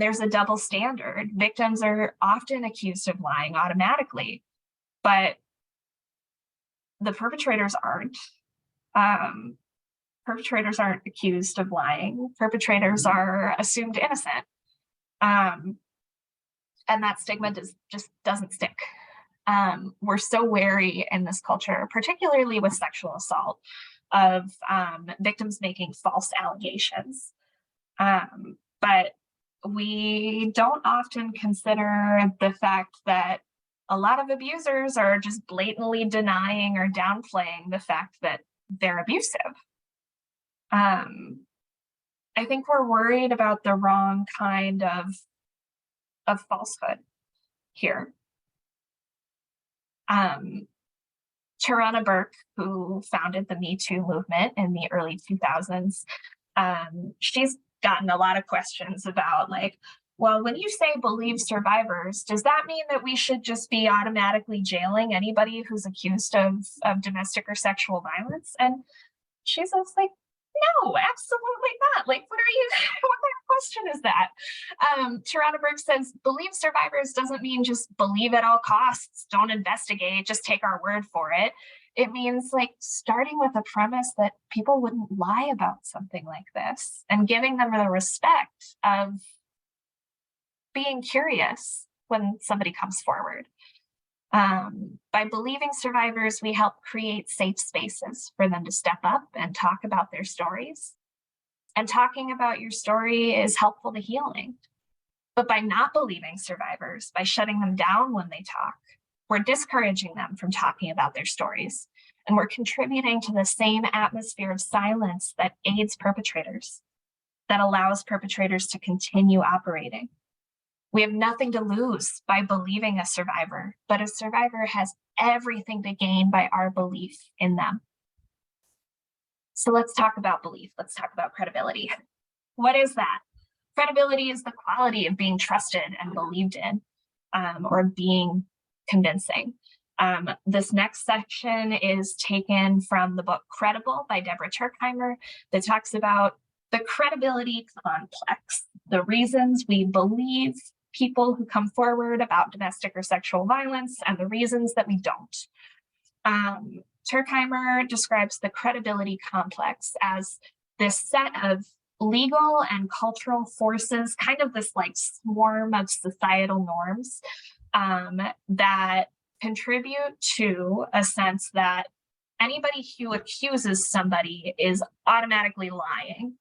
there's a double standard. Victims are often accused of lying automatically, but the perpetrators aren't. Perpetrators aren't accused of lying. Perpetrators are assumed innocent. And that stigma just doesn't stick. We're so wary in this culture, particularly with sexual assault, of victims making false allegations. But we don't often consider the fact that a lot of abusers are just blatantly denying or downplaying the fact that they're abusive. I think we're worried about the wrong kind of falsehood here. Tarana Burke, who founded the Me Too movement in the early 2000s, she's gotten a lot of questions about, like, well, when you say believe survivors, does that mean that we should just be automatically jailing anybody who's accused of domestic or sexual violence? And she's just like, no, absolutely not. Like, what kind of question is that? Tarana Burke says, believe survivors doesn't mean just believe at all costs, don't investigate, just take our word for it. It means, like, starting with a premise that people wouldn't lie about something like this and giving them the respect of being curious when somebody comes forward. By believing survivors, we help create safe spaces for them to step up and talk about their stories. And talking about your story is helpful to healing. But by not believing survivors, by shutting them down when they talk, we're discouraging them from talking about their stories. And we're contributing to the same atmosphere of silence that aids perpetrators, that allows perpetrators to continue operating. We have nothing to lose by believing a survivor, but a survivor has everything to gain by our belief in them. So let's talk about belief. Let's talk about credibility. What is that? Credibility is the quality of being trusted and believed in, or being convincing. This next section is taken from the book Credible by Deborah Turkheimer, that talks about the credibility complex, the reasons we believe people who come forward about domestic or sexual violence and the reasons that we don't. Turkheimer describes the credibility complex as this set of legal and cultural forces, kind of this like swarm of societal norms that contribute to a sense that anybody who accuses somebody is automatically lying,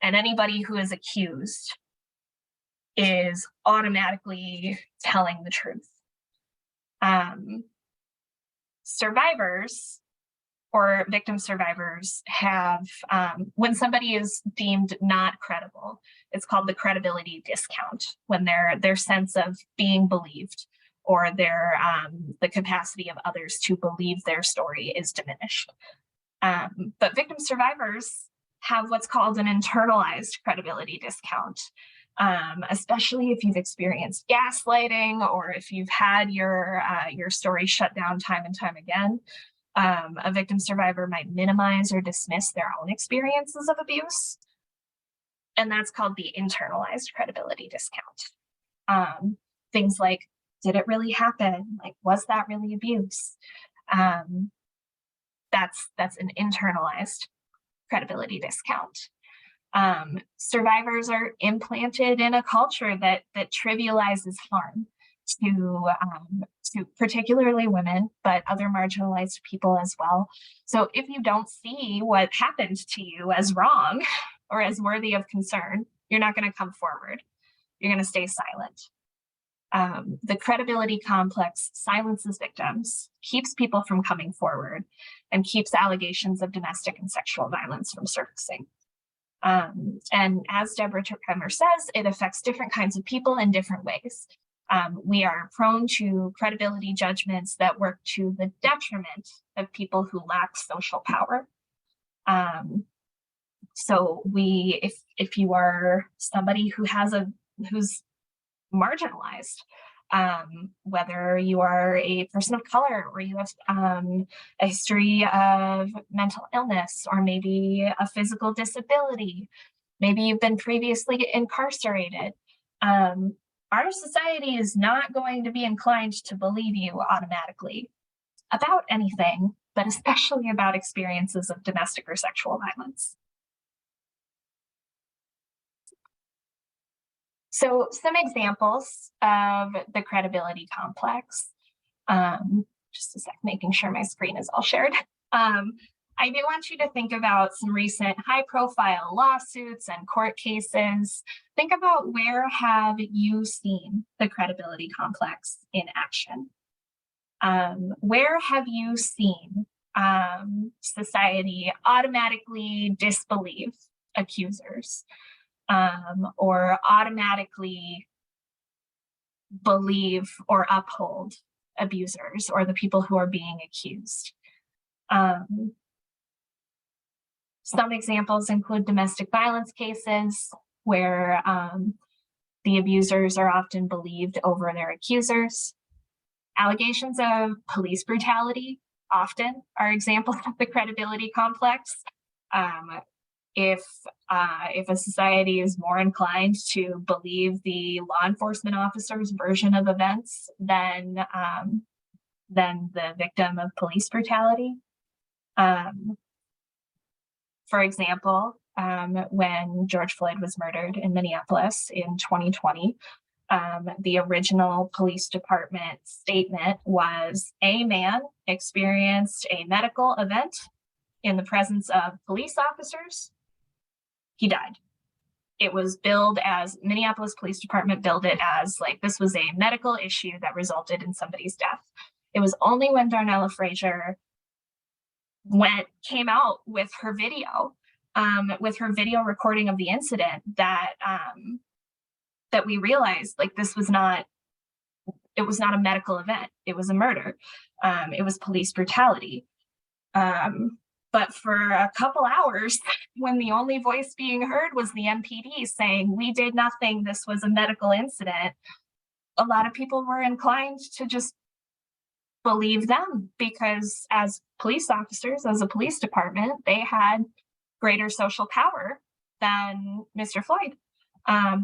and anybody who is accused is automatically telling the truth. Survivors or victim survivors have, when somebody is deemed not credible, it's called the credibility discount, when their sense of being believed or the capacity of others to believe their story is diminished. But victim survivors have what's called an internalized credibility discount, especially if you've experienced gaslighting or if you've had your story shut down time and time again. A victim survivor might minimize or dismiss their own experiences of abuse, and that's called the internalized credibility discount. Things like, did it really happen? Like, was that really abuse? That's an internalized credibility discount. Survivors are implanted in a culture that trivializes harm to particularly women, but other marginalized people as well. So if you don't see what happened to you as wrong or as worthy of concern, you're not going to come forward. You're going to stay silent. The credibility complex silences victims, keeps people from coming forward, and keeps allegations of domestic and sexual violence from surfacing. And as Deborah Turkheimer says, it affects different kinds of people in different ways. We are prone to credibility judgments that work to the detriment of people who lack social power. So if you are somebody who's marginalized, whether you are a person of color or you have a history of mental illness or maybe a physical disability, maybe you've been previously incarcerated, our society is not going to be inclined to believe you automatically about anything, but especially about experiences of domestic or sexual violence. So some examples of the credibility complex. Just a sec, making sure my screen is all shared. I do want you to think about some recent high-profile lawsuits and court cases. Think about, where have you seen the credibility complex in action? Where have you seen society automatically disbelieve accusers, or automatically believe or uphold abusers or the people who are being accused? Some examples include domestic violence cases, where the abusers are often believed over their accusers. Allegations of police brutality often are examples of the credibility complex. If a society is more inclined to believe the law enforcement officer's version of events than the victim of police brutality. For example, when George Floyd was murdered in Minneapolis in 2020, the original police department statement was, a man experienced a medical event in the presence of police officers. He died. It was billed as, Minneapolis Police Department billed it as like this was a medical issue that resulted in somebody's death. It was only when Darnella Frazier came out with her video recording of the incident, that we realized, like, it was not a medical event. It was a murder. It was police brutality. But for a couple hours, when the only voice being heard was the MPD saying, we did nothing, this was a medical incident, a lot of people were inclined to just believe them, because as police officers, as a police department, they had greater social power than Mr. Floyd.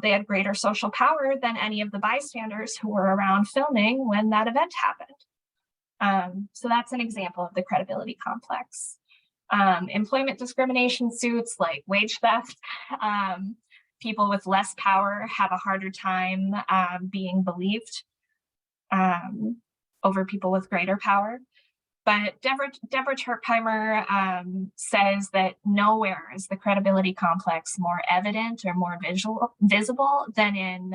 They had greater social power than any of the bystanders who were around filming when that event happened. So that's an example of the credibility complex. Employment discrimination suits like wage theft. People with less power have a harder time being believed over people with greater power. But Deborah Turkheimer says that nowhere is the credibility complex more evident or more visible than in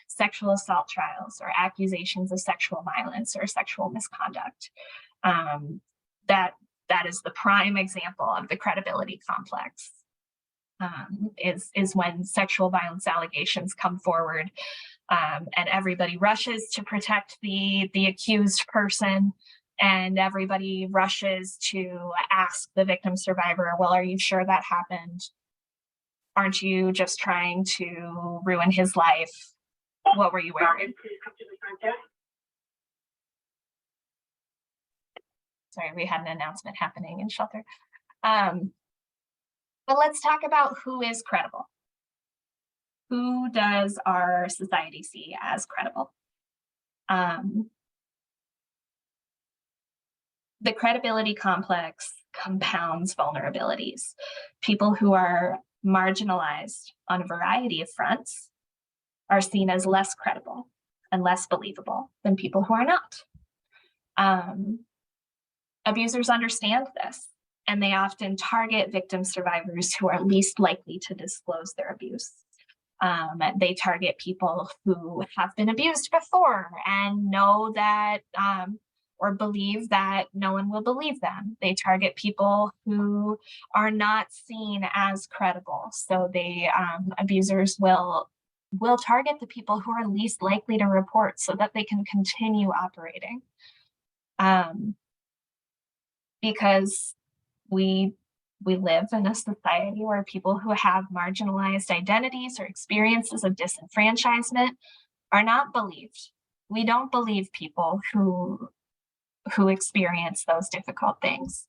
sexual assault trials or accusations of sexual violence or sexual misconduct. That is the prime example of the credibility complex, is when sexual violence allegations come forward, and everybody rushes to protect the accused person. And everybody rushes to ask the victim survivor, well, are you sure that happened? Aren't you just trying to ruin his life? What were you wearing? Sorry, we had an announcement happening in shelter. But let's talk about who is credible. Who does our society see as credible? The credibility complex compounds vulnerabilities. People who are marginalized on a variety of fronts are seen as less credible and less believable than people who are not. Abusers understand this, and they often target victim survivors who are least likely to disclose their abuse. They target people who have been abused before and know that or believe that no one will believe them. They target people who are not seen as credible. So abusers will target the people who are least likely to report so that they can continue operating. Because we live in a society where people who have marginalized identities or experiences of disenfranchisement are not believed. We don't believe people who experience those difficult things.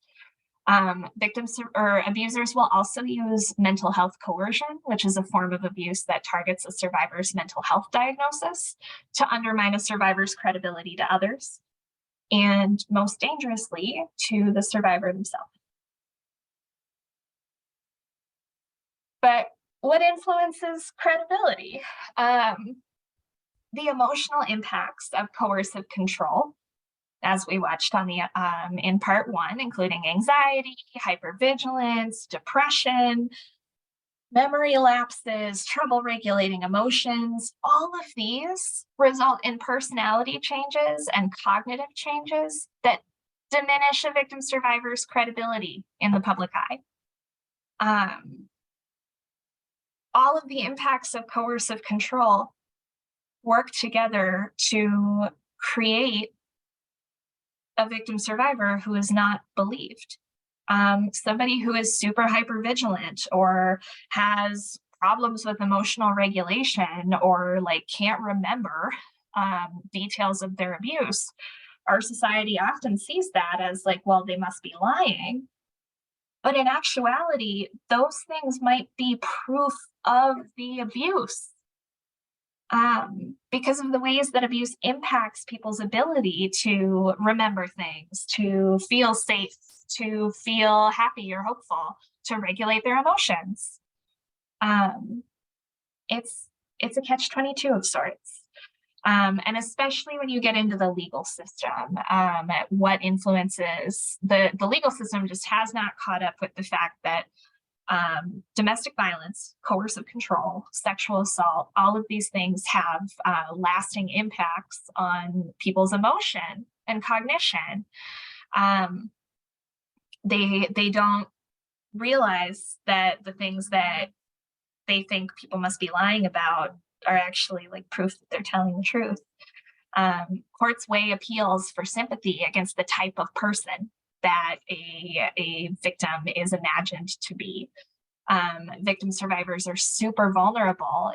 Victims or abusers will also use mental health coercion, which is a form of abuse that targets a survivor's mental health diagnosis to undermine a survivor's credibility to others, and most dangerously, to the survivor themselves. But what influences credibility? The emotional impacts of coercive control as we watched on the in part one, including anxiety, hypervigilance, depression, memory lapses, trouble regulating emotions. All of these result in personality changes and cognitive changes that diminish a victim survivor's credibility in the public eye. All of the impacts of coercive control work together to create a victim survivor who is not believed. Somebody who is super hypervigilant or has problems with emotional regulation or like can't remember details of their abuse. Our society often sees that as like, well, they must be lying. But in actuality, those things might be proof of the abuse, because of the ways that abuse impacts people's ability to remember things, to feel safe, to feel happy or hopeful, to regulate their emotions. It's a catch-22 of sorts. And especially when you get into the legal system, what influences the legal system just has not caught up with the fact that domestic violence, coercive control, sexual assault, all of these things have lasting impacts on people's emotion and cognition. They don't realize that the things that they think people must be lying about are actually like proof that they're telling the truth. Courts weigh appeals for sympathy against the type of person that a victim is imagined to be. Victim survivors are super vulnerable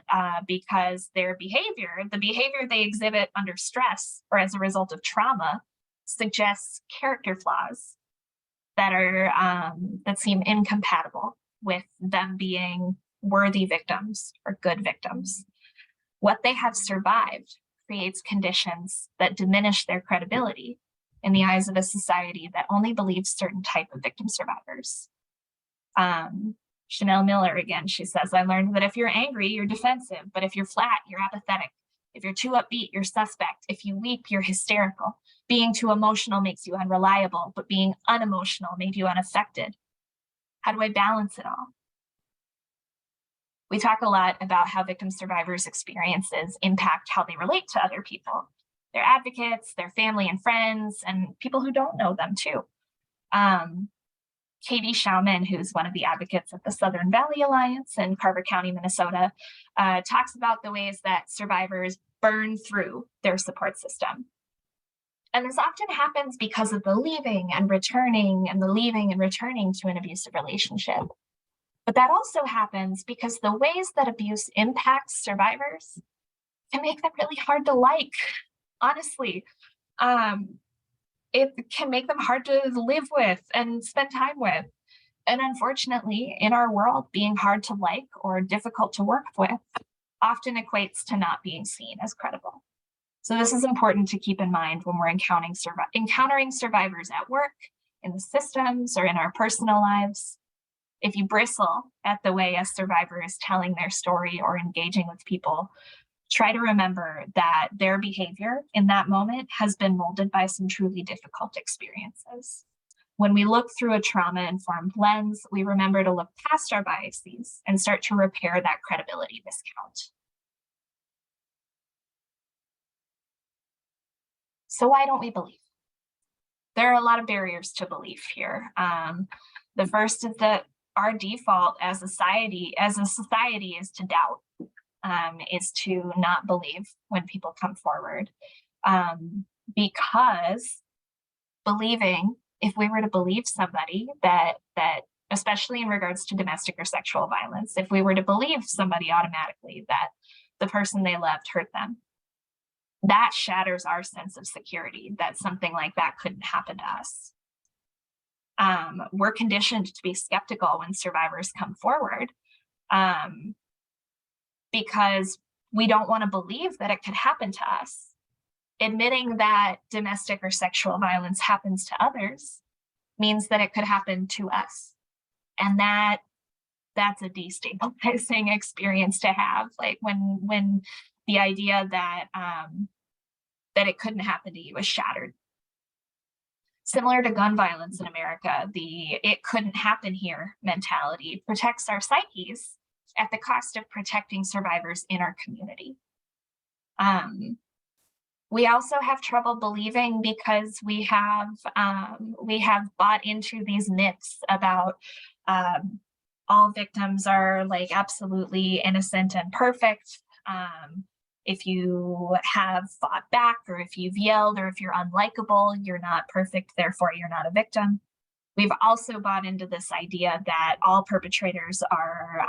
because their behavior, the behavior they exhibit under stress or as a result of trauma, suggests character flaws that seem incompatible with them being worthy victims or good victims. What they have survived creates conditions that diminish their credibility in the eyes of a society that only believes certain type of victim survivors. Chanel Miller, again, she says, I learned that if you're angry, you're defensive, but if you're flat, you're apathetic. If you're too upbeat, you're suspect. If you weep, you're hysterical. Being too emotional makes you unreliable, but being unemotional made you unaffected. How do I balance it all? We talk a lot about how victim survivors' experiences impact how they relate to other people, their advocates, their family and friends, and people who don't know them too. Katie Schauman, who's one of the advocates at the Southern Valley Alliance in Carver County, Minnesota, talks about the ways that survivors burn through their support system. And this often happens because of the leaving and returning and the leaving and returning to an abusive relationship. But that also happens because the ways that abuse impacts survivors can make them really hard to like, honestly. It can make them hard to live with and spend time with. And unfortunately, in our world, being hard to like or difficult to work with often equates to not being seen as credible. So this is important to keep in mind when we're encountering survivors at work, in the systems, or in our personal lives. If you bristle at the way a survivor is telling their story or engaging with people, try to remember that their behavior in that moment has been molded by some truly difficult experiences. When we look through a trauma-informed lens, we remember to look past our biases and start to repair that credibility discount. So why don't we believe? There are a lot of barriers to belief here. The first is that our default as a society is to doubt, is to not believe when people come forward. Because if we were to believe somebody that especially in regards to domestic or sexual violence, if we were to believe somebody automatically that the person they loved hurt them, that shatters our sense of security that something like that couldn't happen to us. We're conditioned to be skeptical when survivors come forward, because we don't want to believe that it could happen to us. Admitting that domestic or sexual violence happens to others means that it could happen to us. And that's a destabilizing experience to have, like when the idea that it couldn't happen to you is shattered. Similar to gun violence in America, the "it couldn't happen here" mentality protects our psyches at the cost of protecting survivors in our community. Um, we also have trouble believing because we have bought into these myths about all victims are like absolutely innocent and perfect. If you have fought back, or if you've yelled, or if you're unlikable, you're not perfect, therefore you're not a victim. We've also bought into this idea that all perpetrators are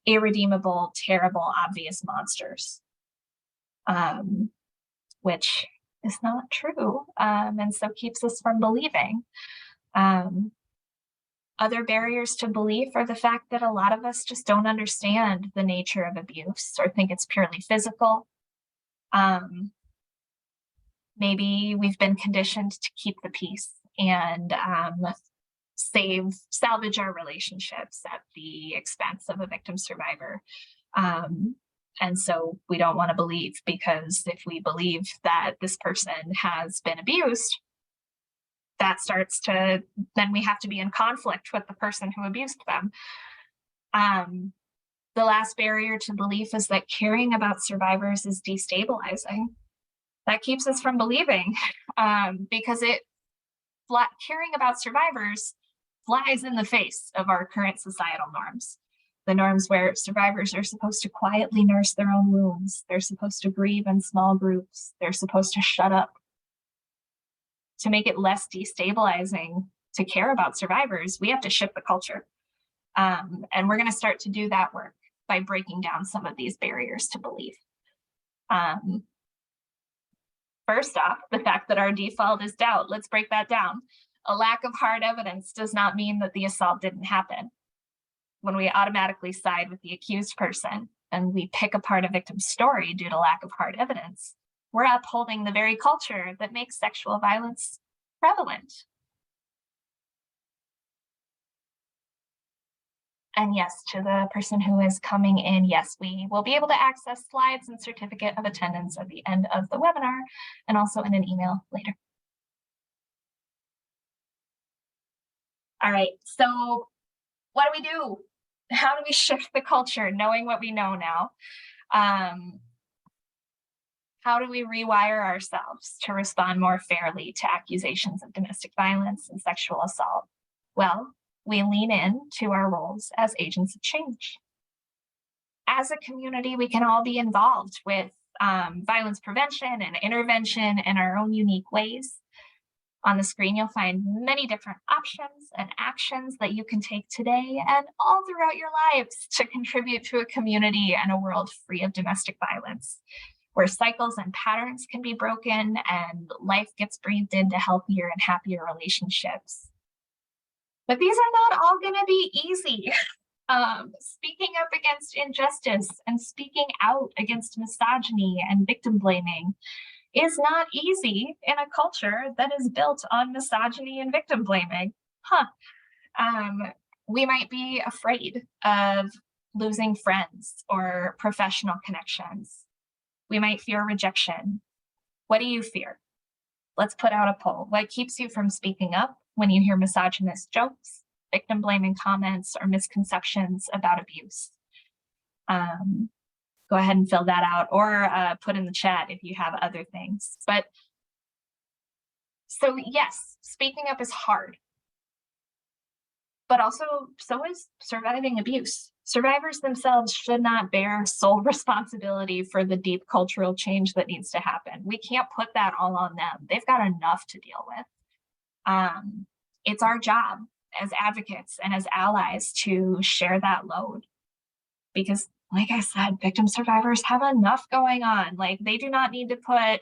irredeemable, terrible, obvious monsters, which is not true, and so keeps us from believing. Um, Other barriers to belief are the fact that a lot of us just don't understand the nature of abuse or think it's purely physical. Um, Maybe we've been conditioned to keep the peace and salvage our relationships at the expense of a victim survivor. Um, and so we don't want to believe, because if we believe that this person has been abused, that starts to, then we have to be in conflict with the person who abused them. The last barrier to belief is that caring about survivors is destabilizing. That keeps us from believing, because caring about survivors flies in the face of our current societal norms. The norms where survivors are supposed to quietly nurse their own wounds, they're supposed to grieve in small groups, they're supposed to shut up. To make it less destabilizing to care about survivors, we have to shift the culture. And we're going to start to do that work by breaking down some of these barriers to belief. First off, the fact that our default is doubt. Let's break that down. A lack of hard evidence does not mean that the assault didn't happen. When we automatically side with the accused person and we pick apart a victim's story due to lack of hard evidence, we're upholding the very culture that makes sexual violence prevalent. And yes, to the person who is coming in, yes, we will be able to access slides and certificate of attendance at the end of the webinar, and also in an email later. All right, so what do we do? How do we shift the culture, knowing what we know now? How do we rewire ourselves to respond more fairly to accusations of domestic violence and sexual assault? Well, we lean in to our roles as agents of change. As a community, we can all be involved with violence prevention and intervention in our own unique ways. On the screen, you'll find many different options and actions that you can take today and all throughout your lives to contribute to a community and a world free of domestic violence, where cycles and patterns can be broken and life gets breathed into healthier and happier relationships. But these are not all going to be easy. Speaking up against injustice and speaking out against misogyny and victim blaming is not easy in a culture that is built on misogyny and victim blaming. We might be afraid of losing friends or professional connections. We might fear rejection. What do you fear? Let's put out a poll. What keeps you from speaking up when you hear misogynist jokes, victim blaming comments, or misconceptions about abuse? Go ahead and fill that out, or put in the chat if you have other things. But so yes, speaking up is hard, but also so is surviving abuse. Survivors themselves should not bear sole responsibility for the deep cultural change that needs to happen. We can't put that all on them. They've got enough to deal with. It's our job as advocates and as allies to share that load, because like I said, victim survivors have enough going on. Like, they do not need to put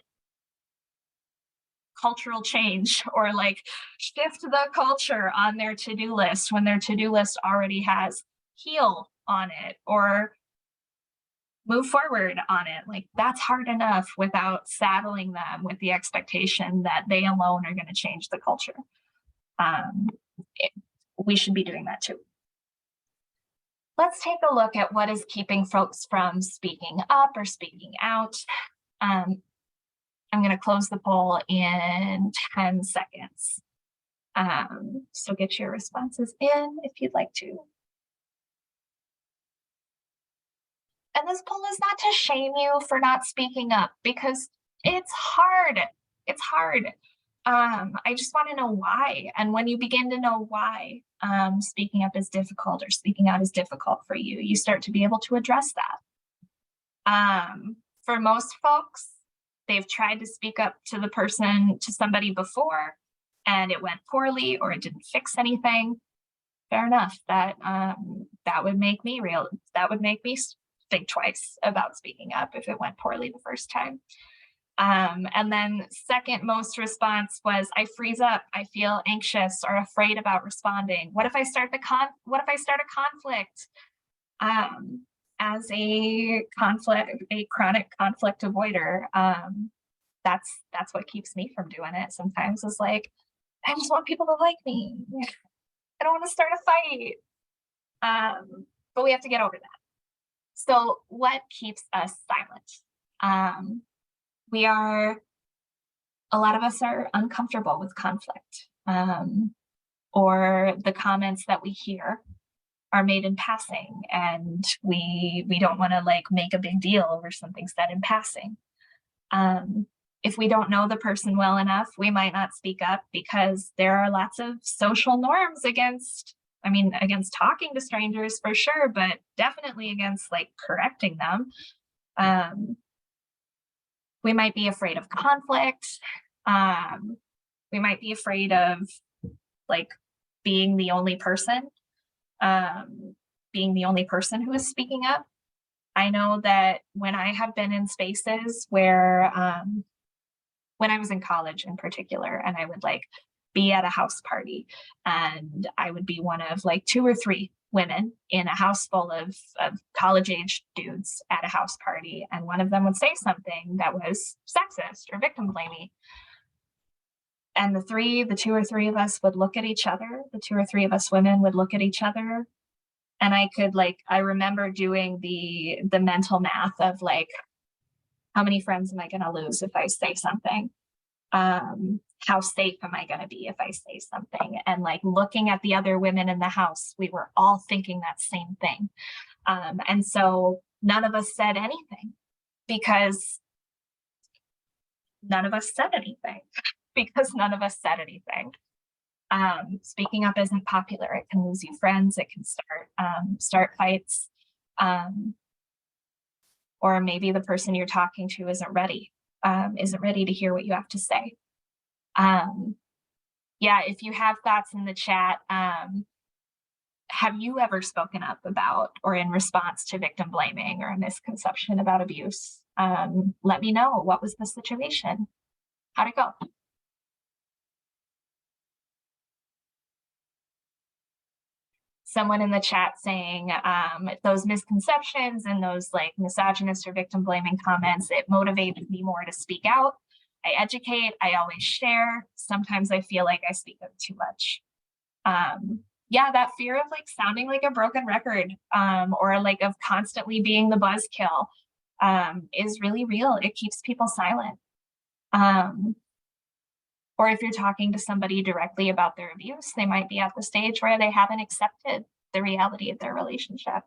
cultural change or like shift the culture on their to-do list when their to-do list already has heal on it or move forward on it. Like, that's hard enough without saddling them with the expectation that they alone are going to change the culture. We should be doing that too. Let's take a look at what is keeping folks from speaking up or speaking out. I'm going to close the poll in 10 seconds. So get your responses in if you'd like to. And this poll is not to shame you for not speaking up, because it's hard. It's hard. I just want to know why. And when you begin to know why speaking up is difficult, or speaking out is difficult for you, you start to be able to address that. For most folks, they've tried to speak up to somebody before, and it went poorly, or it didn't fix anything. Fair enough. That would make me think twice about speaking up if it went poorly the first time. And then second most response was, I freeze up, I feel anxious or afraid about responding. What if I start a conflict? As a chronic conflict avoider, that's what keeps me from doing it sometimes, is like, I just want people to like me. I don't want to start a fight. But we have to get over that. So what keeps us silent? A lot of us are uncomfortable with conflict, or the comments that we hear are made in passing, and we don't want to like make a big deal over something said in passing. If we don't know the person well enough, we might not speak up, because there are lots of social norms against talking to strangers for sure, but definitely against like correcting them. We might be afraid of conflict. We might be afraid of like being the only person who is speaking up. I know that when I have been in spaces where, when I was in college in particular, and I would like be at a house party, and I would be one of like 2 or 3 women in a house full of college-age dudes at a house party, and one of them would say something that was sexist or victim blaming. And the 2 or 3 of us would look at each other, the 2 or 3 of us women would look at each other, and I remember doing the mental math of like, how many friends am I going to lose if I say something? How safe am I going to be if I say something? And like looking at the other women in the house, we were all thinking that same thing. And so none of us said anything, because none of us said anything. Speaking up isn't popular. It can lose you friends. It can start fights. Or maybe the person you're talking to isn't ready to hear what you have to say. Yeah, if you have thoughts in the chat, have you ever spoken up about or in response to victim blaming or a misconception about abuse? Let me know. What was the situation? How'd it go? Someone in the chat saying those misconceptions and those like misogynist or victim blaming comments, it motivated me more to speak out. I educate, I always share. Sometimes I feel like I speak up too much. Yeah, that fear of like sounding like a broken record, or like of constantly being the buzzkill, is really real. It keeps people silent. Or if you're talking to somebody directly about their abuse, they might be at the stage where they haven't accepted the reality of their relationship.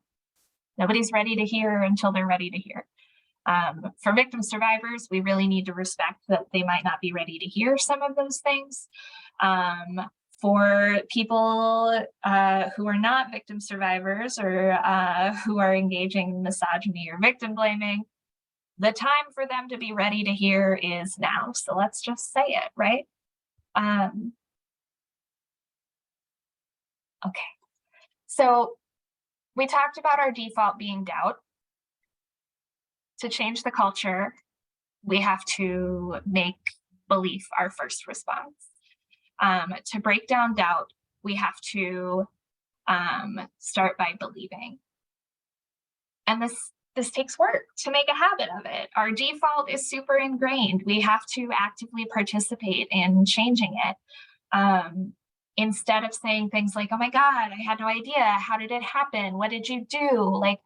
Nobody's ready to hear until they're ready to hear. For victim survivors, we really need to respect that they might not be ready to hear some of those things. For people who are not victim survivors, or who are engaging in misogyny or victim blaming, the time for them to be ready to hear is now. So let's just say it, right? Okay, so we talked about our default being doubt. To change the culture, we have to make belief our first response. To break down doubt, we have to start by believing. And this takes work to make a habit of it. Our default is super ingrained. We have to actively participate in changing it. Instead of saying things like, oh my God, I had no idea. How did it happen? What did you do? Like,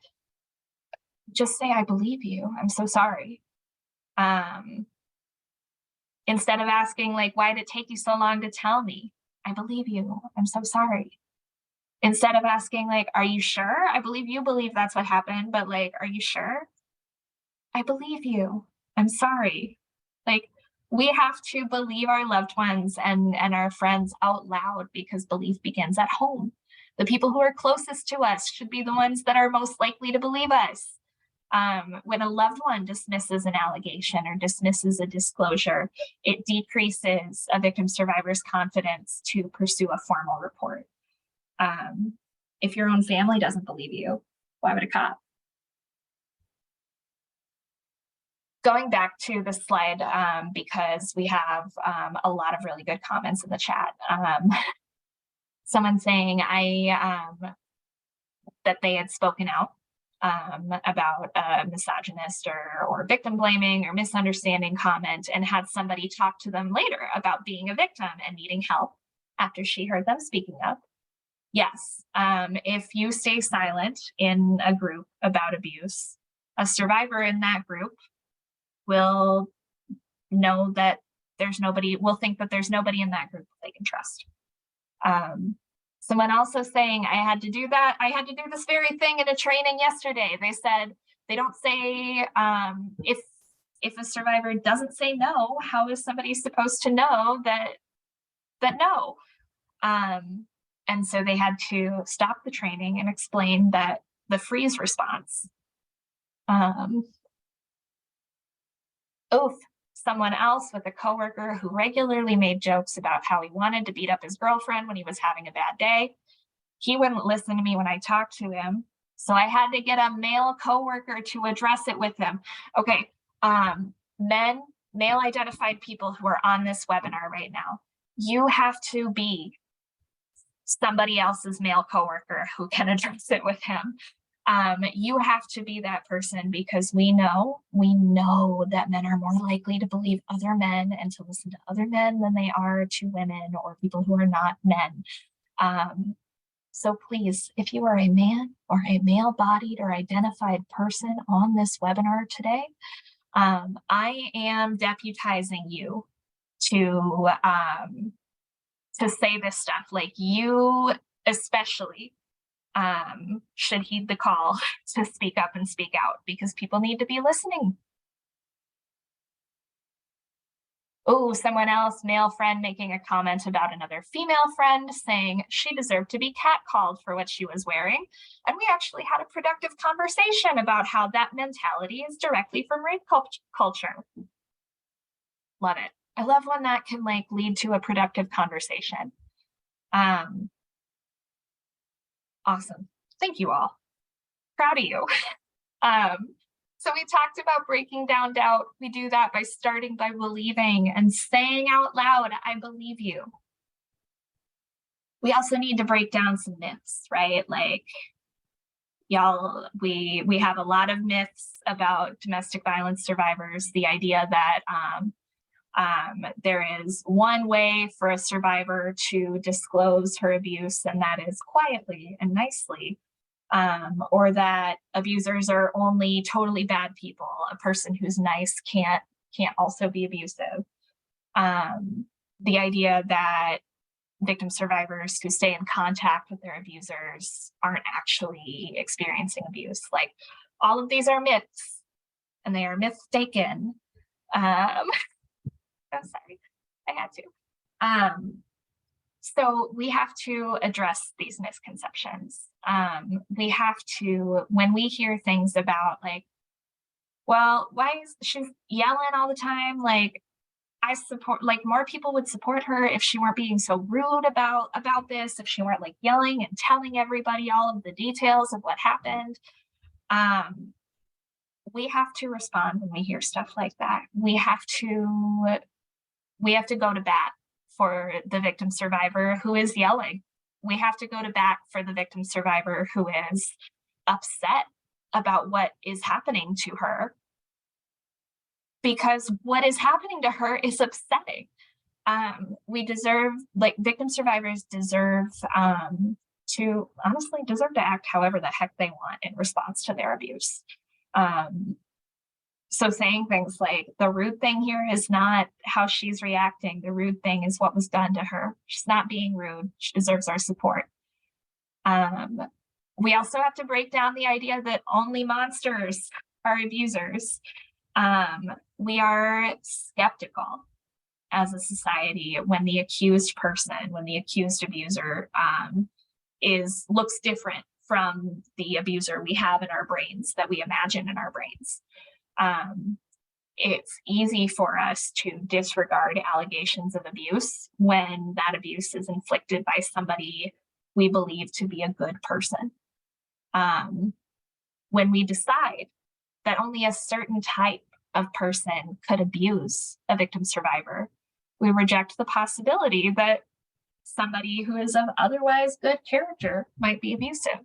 just say, I believe you. I'm so sorry. Instead of asking, like, why did it take you so long to tell me? I believe you. I'm so sorry. Instead of asking, like, are you sure? I believe you believe that's what happened, but like, are you sure? I believe you. I'm sorry. Like, we have to believe our loved ones and our friends out loud because belief begins at home. The people who are closest to us should be the ones that are most likely to believe us. When a loved one dismisses an allegation or dismisses a disclosure, it decreases a victim survivor's confidence to pursue a formal report. If your own family doesn't believe you, why would a cop? Going back to the slide, because we have a lot of really good comments in the chat. Someone saying that they had spoken out about a misogynist or victim blaming or misunderstanding comment and had somebody talk to them later about being a victim and needing help after she heard them speaking up. Yes, if you stay silent in a group about abuse, a survivor in that group will know that will think that there's nobody in that group that they can trust. Someone also saying, I had to do this very thing in a training yesterday. They said, they don't say, if a survivor doesn't say no, how is somebody supposed to know that no? And so they had to stop the training and explain that the freeze response. Someone else with a coworker who regularly made jokes about how he wanted to beat up his girlfriend when he was having a bad day. He wouldn't listen to me when I talked to him, so I had to get a male coworker to address it with him. Okay, male identified people who are on this webinar right now, you have to be somebody else's male coworker who can address it with him. You have to be that person because we know that men are more likely to believe other men and to listen to other men than they are to women or people who are not men. So please, if you are a man or a male-bodied or identified person on this webinar today, I am deputizing you to say this stuff. Like, you especially should heed the call to speak up and speak out because people need to be listening. Oh, someone else, male friend, making a comment about another female friend saying she deserved to be catcalled for what she was wearing. And we actually had a productive conversation about how that mentality is directly from rape culture. Love it. I love when that can like lead to a productive conversation. Awesome. Thank you all. Proud of you. So we talked about breaking down doubt. We do that by starting by believing and saying out loud, I believe you. We also need to break down some myths, right? Like, y'all, we have a lot of myths about domestic violence survivors. The idea that there is one way for a survivor to disclose her abuse, and that is quietly and nicely, or that abusers are only totally bad people. A person who's nice can't also be abusive. The idea that victim survivors who stay in contact with their abusers aren't actually experiencing abuse. Like, all of these are myths, and they are mistaken. I'm sorry, I had to. So we have to address these misconceptions. We have to, when we hear things about like, well, why is she yelling all the time? Like, I support, like, more people would support her if she weren't being so rude about this, if she weren't like yelling and telling everybody all of the details of what happened. We have to respond when we hear stuff like that. We have to go to bat for the victim survivor who is yelling. We have to go to bat for the victim survivor who is upset about what is happening to her, because what is happening to her is upsetting. Victim survivors deserve to act however the heck they want in response to their abuse. So saying things like, the rude thing here is not how she's reacting. The rude thing is what was done to her. She's not being rude. She deserves our support. Um, we also have to break down the idea that only monsters are abusers. We are skeptical as a society when the accused person, when the accused abuser looks different from the abuser we have in our brains, that we imagine in our brains. It's easy for us to disregard allegations of abuse when that abuse is inflicted by somebody we believe to be a good person. When we decide that only a certain type of person could abuse a victim survivor, we reject the possibility that somebody who is of otherwise good character might be abusive.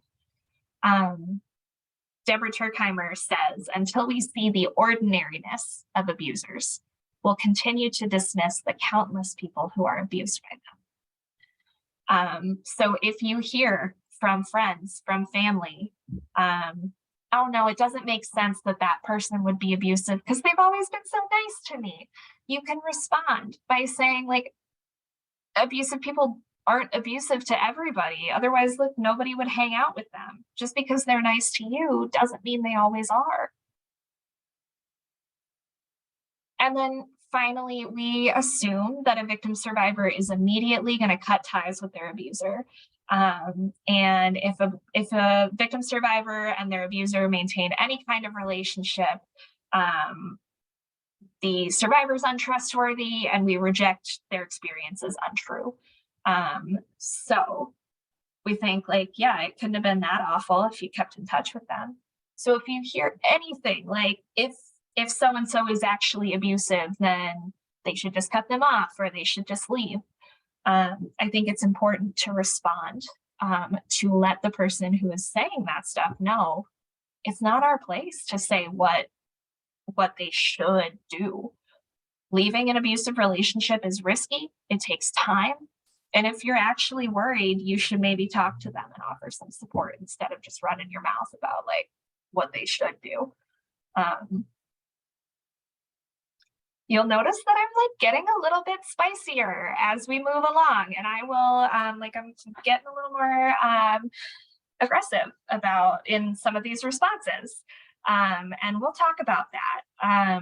Deborah Turkheimer says, until we see the ordinariness of abusers, we'll continue to dismiss the countless people who are abused by them. So if you hear from friends, from family, oh no, it doesn't make sense that that person would be abusive because they've always been so nice to me, you can respond by saying, like, abusive people aren't abusive to everybody. Otherwise, like, nobody would hang out with them. Just because they're nice to you doesn't mean they always are. And then finally, we assume that a victim survivor is immediately going to cut ties with their abuser. And if a victim survivor and their abuser maintain any kind of relationship, the survivor is untrustworthy and we reject their experience as untrue. So we think, like, yeah, it couldn't have been that awful if you kept in touch with them. So if you hear anything like, if so-and-so is actually abusive, then they should just cut them off or they should just leave. I think it's important to respond, to let the person who is saying that stuff know it's not our place to say what they should do. Leaving an abusive relationship is risky. It takes time. And if you're actually worried, you should maybe talk to them and offer some support instead of just running your mouth about, like, what they should do. You'll notice that I'm, like, getting a little bit spicier as we move along, and I will, I'm getting a little more aggressive about in some of these responses. And we'll talk about that.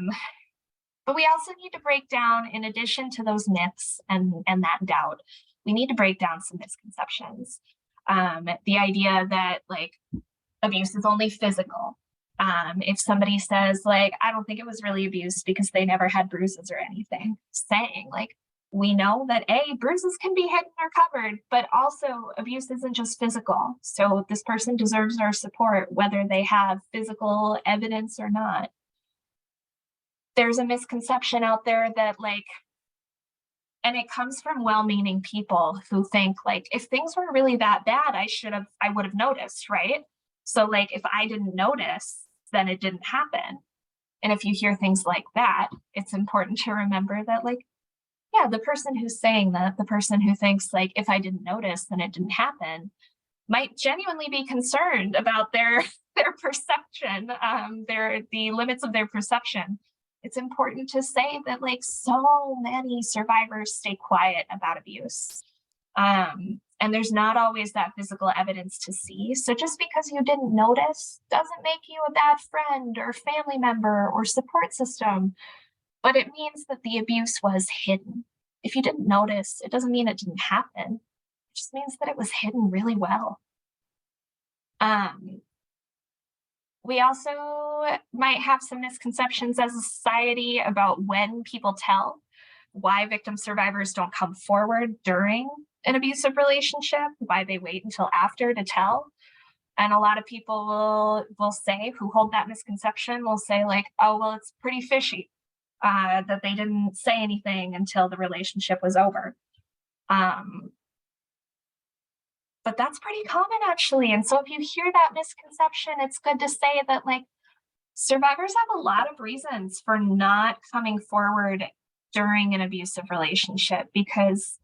But we also need to break down, in addition to those myths and that doubt, we need to break down some misconceptions. The idea that, like, abuse is only physical. If somebody says, like, I don't think it was really abuse because they never had bruises or anything, saying, like, we know that bruises can be hidden or covered, but also abuse isn't just physical. So this person deserves our support, whether they have physical evidence or not. There's a misconception out there that, like, and it comes from well-meaning people who think, like, if things were really that bad, I would have noticed, right? So, like, if I didn't notice, then it didn't happen. And if you hear things like that, it's important to remember that, like, yeah, the person who's saying that, the person who thinks, like, if I didn't notice, then it didn't happen, might genuinely be concerned about their perception, the limits of their perception. It's important to say that, like, so many survivors stay quiet about abuse. And there's not always that physical evidence to see. So just because you didn't notice doesn't make you a bad friend or family member or support system, but it means that the abuse was hidden. If you didn't notice, it doesn't mean it didn't happen. It just means that it was hidden really well. We also might have some misconceptions as a society about when people tell, why victim survivors don't come forward during an abusive relationship, why they wait until after to tell. And a lot of people will say, who hold that misconception, will say, like, oh, well, it's pretty fishy that they didn't say anything until the relationship was over. But that's pretty common, actually. And so if you hear that misconception, it's good to say that, like, survivors have a lot of reasons for not coming forward during an abusive relationship, because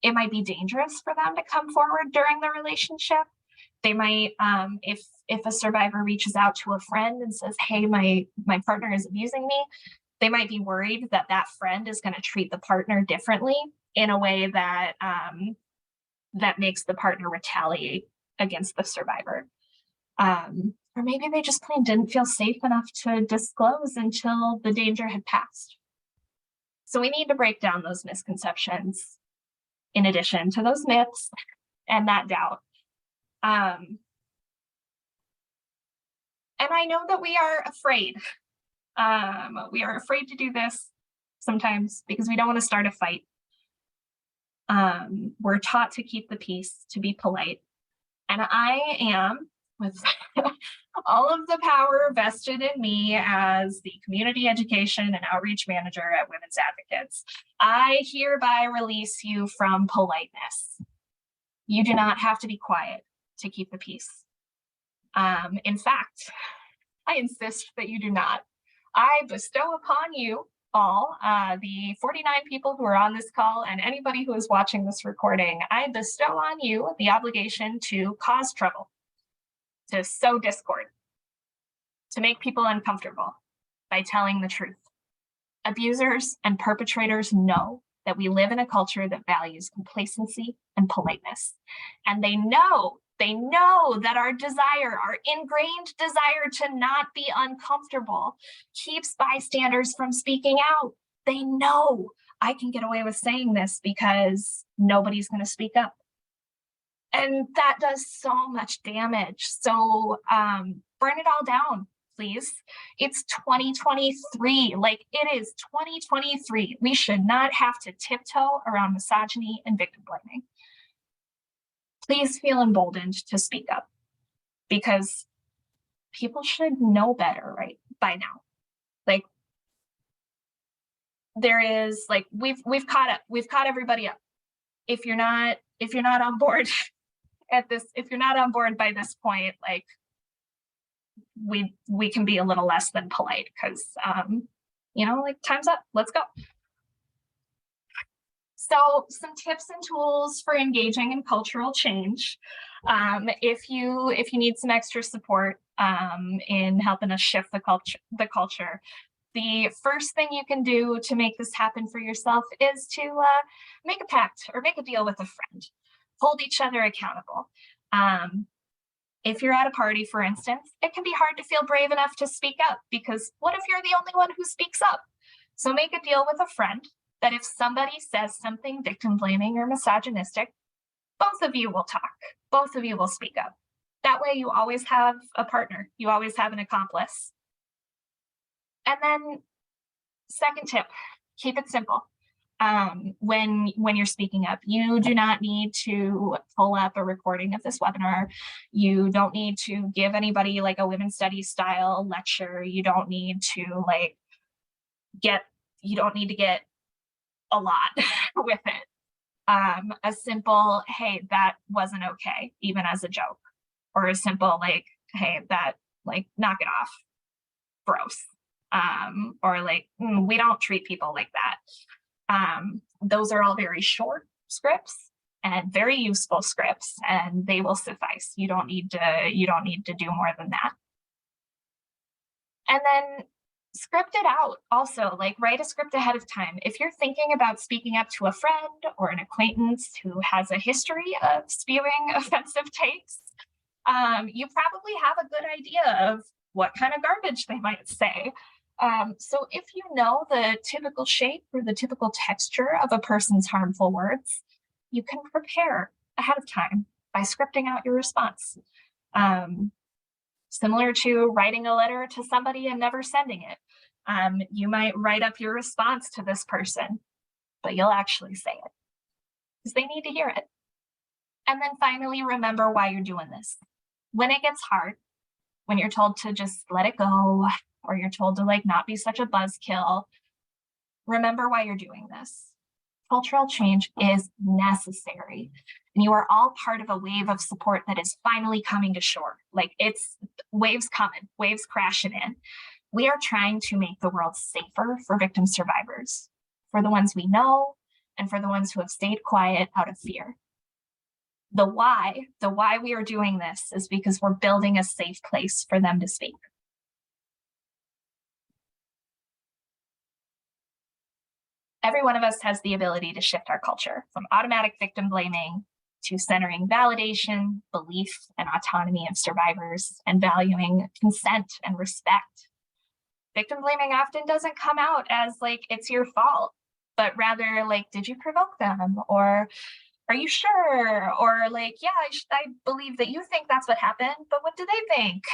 it might be dangerous for them to come forward during the relationship. They might, if a survivor reaches out to a friend and says, hey, my partner is abusing me, they might be worried that that friend is going to treat the partner differently in a way that that makes the partner retaliate against the survivor. Or maybe they just plain didn't feel safe enough to disclose until the danger had passed. So we need to break down those misconceptions in addition to those myths and that doubt. And I know that we are afraid. We are afraid to do this sometimes because we don't want to start a fight. We're taught to keep the peace, to be polite. And I am, with all of the power vested in me as the community education and outreach manager at Women's Advocates, I hereby release you from politeness. You do not have to be quiet to keep the peace. In fact, I insist that you do not. I bestow upon you all, the 49 people who are on this call and anybody who is watching this recording, I bestow on you the obligation to cause trouble, to sow discord, to make people uncomfortable by telling the truth. Abusers and perpetrators know that we live in a culture that values complacency and politeness. And they know that our ingrained desire to not be uncomfortable keeps bystanders from speaking out. They know I can get away with saying this because nobody's going to speak up. And that does so much damage. So burn it all down, please. It's 2023. Like, it is 2023. We should not have to tiptoe around misogyny and victim blaming. Please feel emboldened to speak up, because people should know better, right, by now. Like, there is, like, we've caught everybody up. If you're not on board at this, if you're not on board by this point, like, we can be a little less than polite, because like, time's up, let's go. So some tips and tools for engaging in cultural change. If you need some extra support in helping us shift the culture, the first thing you can do to make this happen for yourself is to make a pact or make a deal with a friend. Hold each other accountable. If you're at a party, for instance, it can be hard to feel brave enough to speak up, because what if you're the only one who speaks up? So make a deal with a friend that if somebody says something victim blaming or misogynistic, both of you will talk. Both of you will speak up. That way you always have a partner. You always have an accomplice. And then, second tip, keep it simple. When you're speaking up, you do not need to pull up a recording of this webinar. You don't need to give anybody like a women's studies style lecture. You don't need to get a lot with it. A simple, hey, that wasn't okay, even as a joke, or a simple, like, hey, that, like, knock it off, gross. Or like, we don't treat people like that. Those are all very short scripts and very useful scripts, and they will suffice. You don't need to do more than that. And then script it out also, like, write a script ahead of time. If you're thinking about speaking up to a friend or an acquaintance who has a history of spewing offensive takes, you probably have a good idea of what kind of garbage they might say. So if you know the typical shape or the typical texture of a person's harmful words, you can prepare ahead of time by scripting out your response. Similar to writing a letter to somebody and never sending it. You might write up your response to this person, but you'll actually say it because they need to hear it. And then finally, remember why you're doing this. When it gets hard, when you're told to just let it go, or you're told to, like, not be such a buzzkill, remember why you're doing this. Cultural change is necessary, and you are all part of a wave of support that is finally coming to shore. Like, it's waves coming, waves crashing in. We are trying to make the world safer for victim survivors, for the ones we know, and for the ones who have stayed quiet out of fear. The why we are doing this is because we're building a safe place for them to speak. Every one of us has the ability to shift our culture from automatic victim blaming to centering validation, belief, and autonomy of survivors and valuing consent and respect. Victim blaming often doesn't come out as like it's your fault, but rather like, did you provoke them? Or are you sure? Or like, yeah, I believe that you think that's what happened, but what do they think?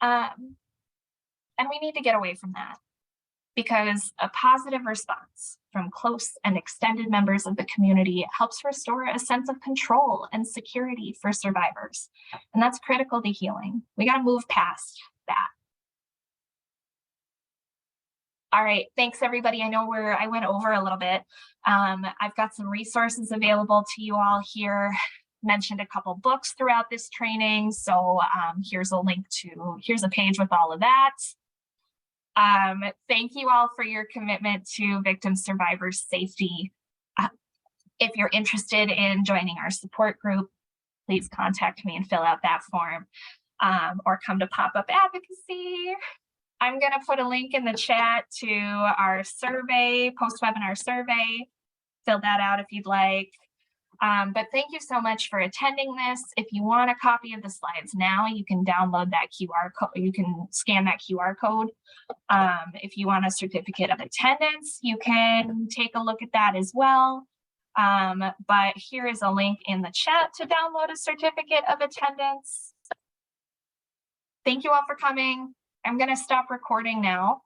And we need to get away from that, because a positive response from close and extended members of the community helps restore a sense of control and security for survivors. And that's critical to healing. We got to move past that. All right, thanks everybody. I know I went over a little bit. I've got some resources available to you all here. Mentioned a couple books throughout this training. So here's a page with all of that. Thank you all for your commitment to victim survivors safety. If you're interested in joining our support group, please contact me and fill out that form, or come to Pop-Up Advocacy. I'm going to put a link in the chat to our survey, post-webinar survey. Fill that out if you'd like. But thank you so much for attending this. If you want a copy of the slides now, you can download that QR code. You can scan that QR code. If you want a certificate of attendance, you can take a look at that as well. But here is a link in the chat to download a certificate of attendance. Thank you all for coming. I'm going to stop recording now.